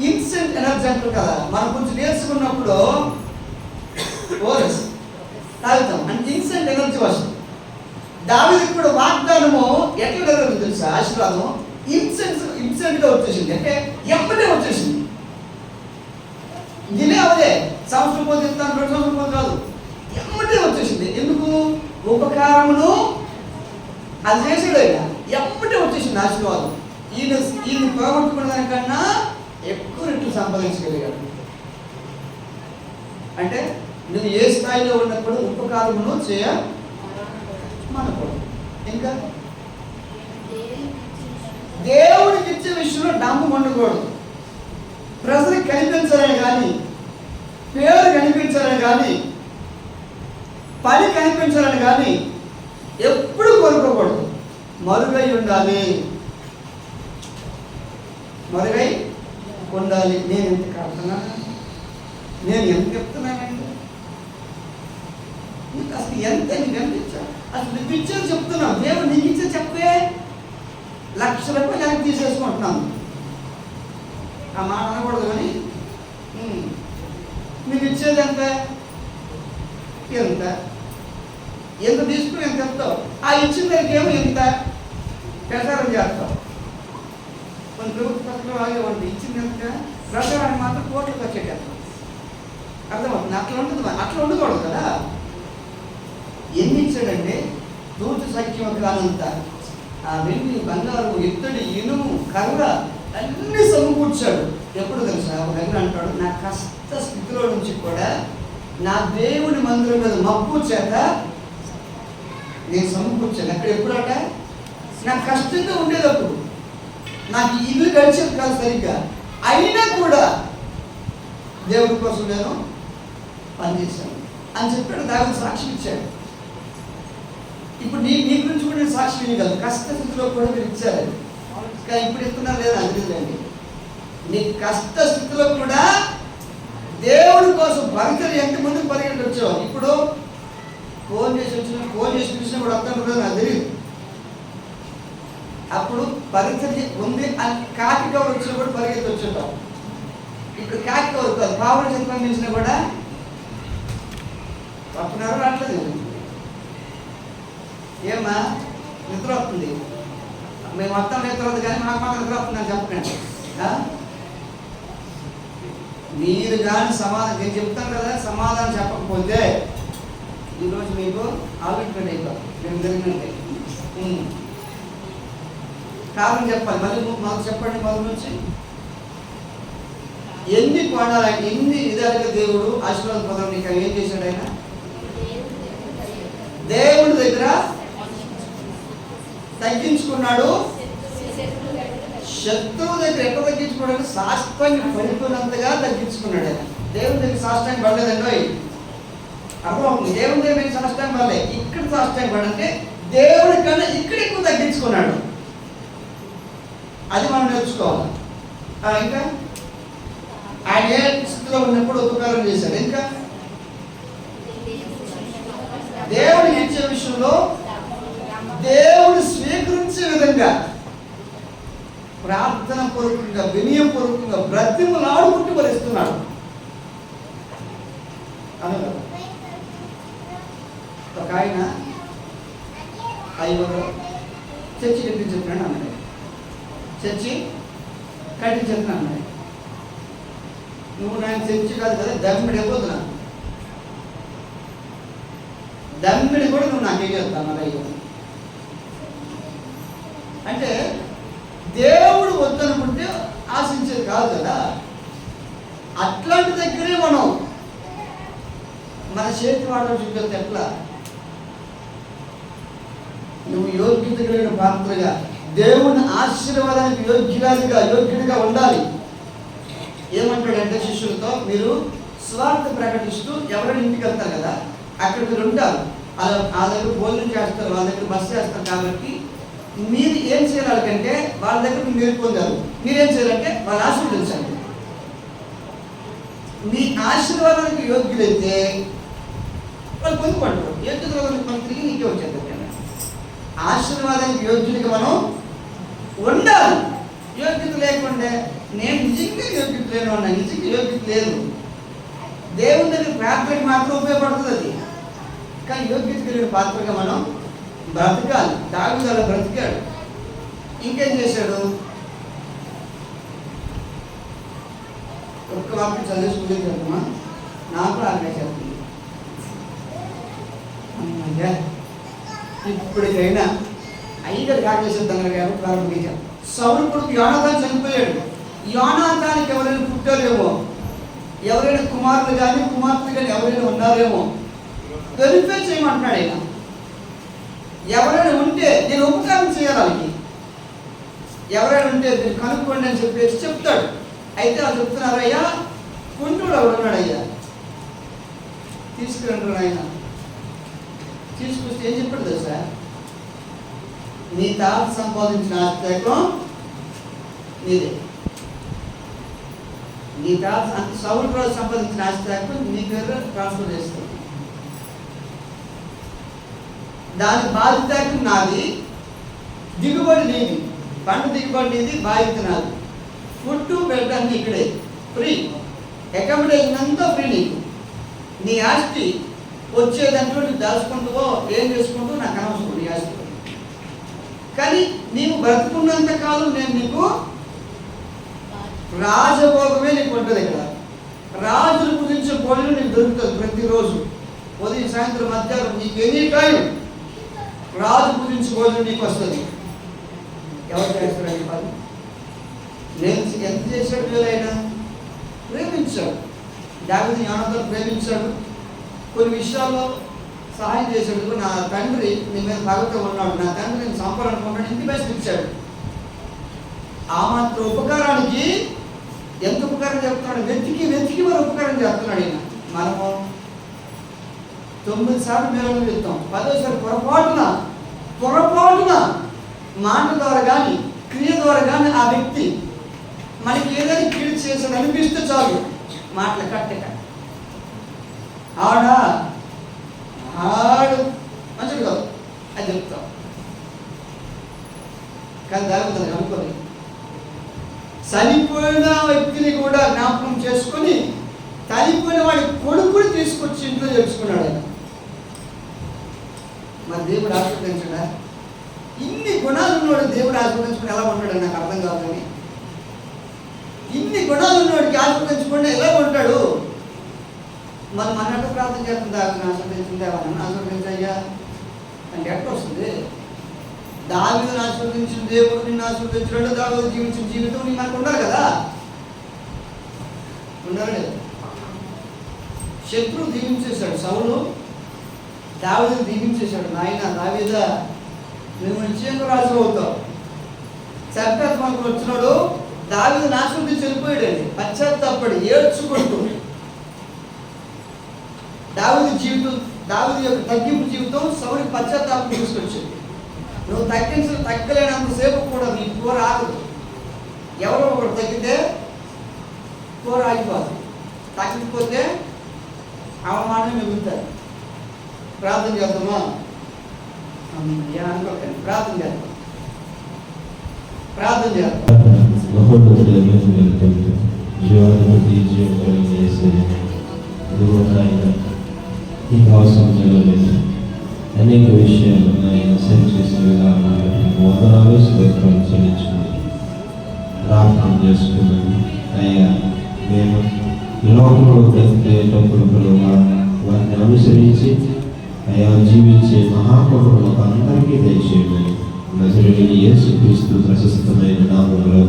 ఇన్స్టెంట్ ఎనర్జీ అంటారు కదా, మనం కొంచెం నేర్చుకున్నప్పుడు ఓరస్ తాగుతాం అంటే ఇన్స్టెంట్ ఎనర్జీ వస్తుంది. దావీదుకు కూడా వాగ్దానము ఎట్లా జరుగుతుంది తెలుసా? ఆశీర్వాదం ఇన్స్టెంట్గా వచ్చేసింది, అంటే ఎప్పుడే వచ్చేసింది. డిలే అవదే, సంవత్సరం పోతే ఇస్తాను, 2 సంవత్సరం పోతే కాదు, ఎమ్మటే వచ్చేసింది. ఎందుకు? ఉపకారమును అది చేసాడు ఆయన, ఎమ్మటే వచ్చేసింది ఆశీర్వాదం. ఈయన పోగొట్టుకున్న దానికన్నా ఎక్కువ రెట్లు సంపాదించగలిగాడు. అంటే నువ్వు ఏ స్థాయిలో ఉన్నప్పుడు ఉపకారమును మనకూడదు. ఇంకా దేవుడికి ఇచ్చే విషయంలో డమ్ము ఉండకూడదు. ప్రజలకు కనిపించాలని కానీ, పేరు కనిపించాలని కానీ, పని కనిపించాలని కానీ ఎప్పుడు కోరుకోకూడదు. మరుగై ఉండాలి, మరుగై ఉండాలి. నేను ఎంత కడుతున్నాను, నేను ఎంత చెప్తున్నానండి, నీకు అసలు ఎంత నీకు అనిపించా, అసలు నీకు ఇచ్చేది చెప్తున్నాను. దేవుడు నీకు ఇచ్చే చెప్పే లక్ష రూపాయలు వెనక్కి తీసేసుకుంటున్నాను. ఆ మాట అనకూడదు, కానీ నీకు ఇచ్చేది ఎంత ఎంత తీసుకుని ఎంత చెప్తావు, ఆ ఇచ్చిన దానికి ఏమో ఎంత ప్రచారం చేస్తావు. కొన్ని ప్రభుత్వం అలాగే ఉంటుంది, ఇచ్చింది ఎంత ప్రచారానికి మాత్రం కోట్లకు వచ్చేటప్పుడు అర్థమవుతుంది. అట్లా ఉండకూడదు కదా. ఎన్ని ఇచ్చాడంటే దూత సఖ్యం కానంత ఆ వెండి, బంగారు, ఇత్తడి, ఇనుము, కర్ర అన్ని సమకూర్చాడు. ఎప్పుడు తెలుసా? ఒక దగ్గర అంటాడు, నా కష్ట స్థితిలో నుంచి కూడా నా దేవుని మందిరం మీద మక్కువ చేత నేను సమకూర్చాను. అక్కడ ఎప్పుడట? నాకు కష్టంగా ఉండేటప్పుడు, నాకు ఇల్లు గడిచేది కాదు సరిగ్గా, అయినా కూడా దేవుడి కోసం నేను పనిచేశాను అని చెప్పాడు. దావీదు సాక్ష్యం ఇచ్చాడు. ఇప్పుడు నీ గురించి కూడా నేను సాక్ష్యం ఇవ్వగలను. కష్ట స్థితిలో కూడా మీరు ఇచ్చారని, కానీ ఇప్పుడు ఇస్తున్నారు లేదా అనిపించండి. నీ కష్ట స్థితిలో కూడా దేవుడి కోసం పరిచయం ఎంత ముందుకు పరిగెట్టి వచ్చావు. ఇప్పుడు ఫోన్ చేసి పిలిచినా కూడా వస్తాను కూడా నాకు తెలియదు. అప్పుడు పరిచయం ఉంది అని కాకి కవర్ వచ్చినా కూడా పరిగెత్తి వచ్చేటావు. ఇప్పుడు కాకి కవర్ కాదు, పావులు చిత్రం పిలిచినా కూడా వస్తున్నారు, రావట్లేదు. ఏమా నిద్ర వస్తుంది, మేము మొత్తం నిద్ర వస్తుంది, కానీ మాకు మాత్రం నిద్ర వస్తుందని చెప్పకండి. మీరు కానీ సమాధానం, నేను చెప్తాను కదా, సమాధానం చెప్పకపోతే ఈరోజు మీకు ఆలోచన అయిపోతుంది. మేము జరిగినట్టే కారణం చెప్పాలి. మళ్ళీ మాకు చెప్పండి. మొదటి నుంచి ఎన్ని కోణాలు, ఎన్ని విధాలుగా దేవుడు ఆశీర్వాద పదం నీకు ఏం చేశాడు? ఆయన దేవుడి దగ్గర తగ్గించుకున్నాడు. శత్రువు దగ్గర ఎక్కడ తగ్గించుకున్నాడు? శాస్త్రాన్ని పడిపోయినంతగా తగ్గించుకున్నాడు. ఆయన దేవుడి దగ్గర సాష్టాంగం పడలేదండి. అర్థమవుతుంది. దేవుడి దగ్గర మీకు సాష్టాంగం పడలే, ఇక్కడ సాష్టాంగం పడంటే దేవుడి కన్నా ఇక్కడ ఎక్కువ తగ్గించుకున్నాడు. అది మనం నేర్చుకోవాలి. ఇంకా ఆయన ఏ స్థితిలో ఉన్నప్పుడు ఉపకారం చేశాడు. ఇంకా దేవుడు ఇచ్చే విషయంలో దేవుడు స్వీకరించే విధంగా ప్రార్థన పూర్వకంగా, వినయపూర్వకంగా బ్రతిమలాడుకుంటూ భరిస్తున్నాడు. అనగా ఒక ఆయన ఐవరు చర్చి కట్టించుతున్నాడు అన్నాడు. చర్చి కట్టించుతున్నాను అన్నాడు. నువ్వు నాకు చర్చి కాదు కదా, దమ్మిడి అయిపోతున్నా, దమ్మిడి కూడా నువ్వు నాకేం చేస్తాను అయ్యో అంటే దేవుడు వద్దనుకుంటే ఆశించేది కాదు కదా. అట్లాంటి దగ్గరే మనం మన చేతి వాడడం చూపిస్తే ఎట్లా? నువ్వు యోగ్యత కలిగిన పాత్రగా, దేవుని ఆశీర్వాదానికి యోగ్యుడిగా ఉండాలి. ఏమంటాడంటే శిష్యులతో, మీరు స్వార్థ ప్రకటిస్తూ ఎవరైనా ఇంటికి వెళ్తారు కదా, అక్కడ మీరు ఉంటారు, ఆ దగ్గర భోజనం చేస్తారు, వాళ్ళ దగ్గర బస్ చేస్తారు. కాబట్టి మీరు ఏం చేయాలంటే వాళ్ళ దగ్గర మీరు పొందారు, మీరేం చేయాలంటే వాళ్ళ ఆశీర్వదించండి. మీ ఆశీర్వాదానికి యోగ్యులైతే వాళ్ళు పొందుకుంటారు. యోగ్యతలో మనం తిరిగి నీకే వచ్చేది. ఆశీర్వాదానికి యోగ్యుడిగా మనం ఉండాలి. యోగ్యత లేకుండా నేను నిజంగా యోగ్యత లేను అన్నా, నిజంగా యోగ్యత లేదు. దేవుని దగ్గర ప్రార్థనకి మాత్రం ఉపయోగపడుతుంది అది. కానీ యోగ్యత కలిగిన పాత్రగా మనం బ్రతకాలి. దావీదు అలా బ్రతికాడు. ఇంకేం చేశాడు? ఒక్క వాక్యం చదివేసుకునే చెప్తామా? నాకు అలాగే చెప్తుంది. ఇప్పటికైనా అయ్యగారు కాకేసేద్దాం కాబట్టి ప్రారంభించాం. సౌలు కొడుకు యోనాతాను చనిపోయాడు. యోనాతానికి ఎవరైనా పుట్టారేమో, ఎవరైనా కుమారులు కానీ కుమార్తెలు కానీ ఎవరైనా ఉన్నారేమో వెరిఫై చేయమంటున్నాడు ఆయన. ఎవరైనా ఉంటే నేను ఉపకారం చేయాలి వాళ్ళకి, ఎవరైనా ఉంటే మీరు కనుక్కోండి అని చెప్పేసి చెప్తాడు. అయితే వాళ్ళు చెప్తున్నారు, అయ్యా కుంటుడు ఎవడున్నాడు, అయ్యా తీసుకురంటాడు. ఆయన తీసుకొస్తే ఏం చెప్పాడు తెలుసా? నీ తాత సంపాదించిన ఆస్తికం నీదే. నీ తాత సౌలు రోజు సంపాదించిన ఆస్తికం నీ పేరు ట్రాన్స్ఫర్ చేస్తావు. దాని బాధ్యత నాది, దిగుబడి నీది, పంట దిగుబడి నీది, బాధ్యత నాది. ఫుడ్ బెడ్ అన్ని ఇక్కడే ఫ్రీ, అకామిడేషన్ అంతా ఫ్రీ. నీకు నీ ఆస్తి వచ్చే దాంట్లో నువ్వు దాచుకుంటావో ఏం చేసుకుంటూ నాకు అనవసరం నీ ఆస్తి. కానీ నీవు బ్రతుకున్నంత కాలం నేను నీకు రాజభోగమే నీకు ఉంటుంది. ఇక్కడ రాజులు కుదించే భోజనం నీకు దొరుకుతుంది ప్రతిరోజు, ఉదయం సాయంత్రం మధ్యాహ్నం, నీకు ఎనీ టైం రాజు కుదించే భోజనం నీకు వస్తుంది. ఎవరు చేస్తారండి పని? నేను ఎంత చేశాడు? వీలైనా ప్రేమించాడు. దావీదు యోనాతాను ప్రేమించాడు. కొన్ని విషయాల్లో సహాయం చేశాడు. నా తండ్రి నీ మీద భగవతం ఉన్నాడు, నా తండ్రి నేను సంపాలనుకున్నాడు, ఇంటి బయట ఇచ్చాడు. ఆ మాత్రం ఉపకారానికి ఎంత ఉపకారం చెప్తున్నాడు? వెతికి వెతికి మరి ఉపకారం చేస్తున్నాడు ఈయన. మనము 9 సార్లు మేలు చెప్తాం, 10వ పొరపాటున మాట ద్వారా కానీ క్రియ ద్వారా కానీ ఆ వ్యక్తి మనకి ఏదైనా కీడు చేశాడు అనిపిస్తే చాలు, మాటలు కట్టక ఆడు మంచిది కాదు అని చెప్తాం. కానీ దాని అనుకోని చనిపోయిన వ్యక్తిని కూడా జ్ఞాపకం చేసుకొని చనిపోయిన వాడి కొడుకుని తీసుకొచ్చి ఇంట్లో చేసుకున్నాడు ఆయన. మరి దేవుడు ఆశీర్వదించాడా? ఇన్ని గుణాలు ఉన్నవాడు దేవుడు ఆశీర్వదించుకుని ఎలా ఉంటాడు నాకు అర్థం కాదు. కానీ ఇన్ని గుణాలు ఉన్నవాడికి ఆశీర్వదించకుండా ఎలా ఉంటాడు? మనం అన్నట్టు ప్రార్థన చేస్తుందా? ఆశీర్వదించిందా? ఆశీర్వదించయ్యా అంటే ఎట్లా వస్తుంది? దావీదును ఆశీర్వదించిన దేవుడు నిన్ను ఆశీర్వదించినాడు. దావీదు జీవించిన జీవితం నీ మనకు ఉండాలి కదా, ఉండాలి కదా. శత్రువు దీవించేశాడు. సౌలు దావీదును దీవించేశాడు. నాయన దావీదా, నువ్వు నిశ్చయంగా రాజు అవుతావు. చంపేత మనకు వచ్చినాడు. దావీదు ఆశీర్వదించి వెళ్ళిపోయాడండి, పశ్చాత్తాపడి ఏడ్చుకుంటూ. దావీదు జీవితం, దావీదు యొక్క తగ్గింపు జీవితం సౌలుకి పశ్చాత్తాపం తీసుకొచ్చింది. నువ్వు తగ్గలేనంతసేపు కూడా నీ కూర ఆగదు. ఎవరో ఒకటి తగ్గితే కూర ఆగిపోదు, తగ్గకపోతే అవమానం మిగులుతారు. ప్రార్థన చేద్దామా? అనుకోకండి, ప్రార్థన చేద్దాం. ప్రార్థన చేద్దాం. ఈ అవసరంలో అనేక విషయాలు ఆయన సెట్ చేసిన విధానాన్ని వందనాలు స్తోత్రాలు చెల్లించుకుంది ప్రార్థన చేసుకున్నాను. అయ్యా, మేము ఈ లోకంలో బ్రతికేటప్పుడు వారిని అనుసరించి అయ్యా జీవించే మహాకృపను అందరికీ దయచేయమని నజరేయుడైన యేసుక్రీస్తు ప్రశస్తమైన నామములో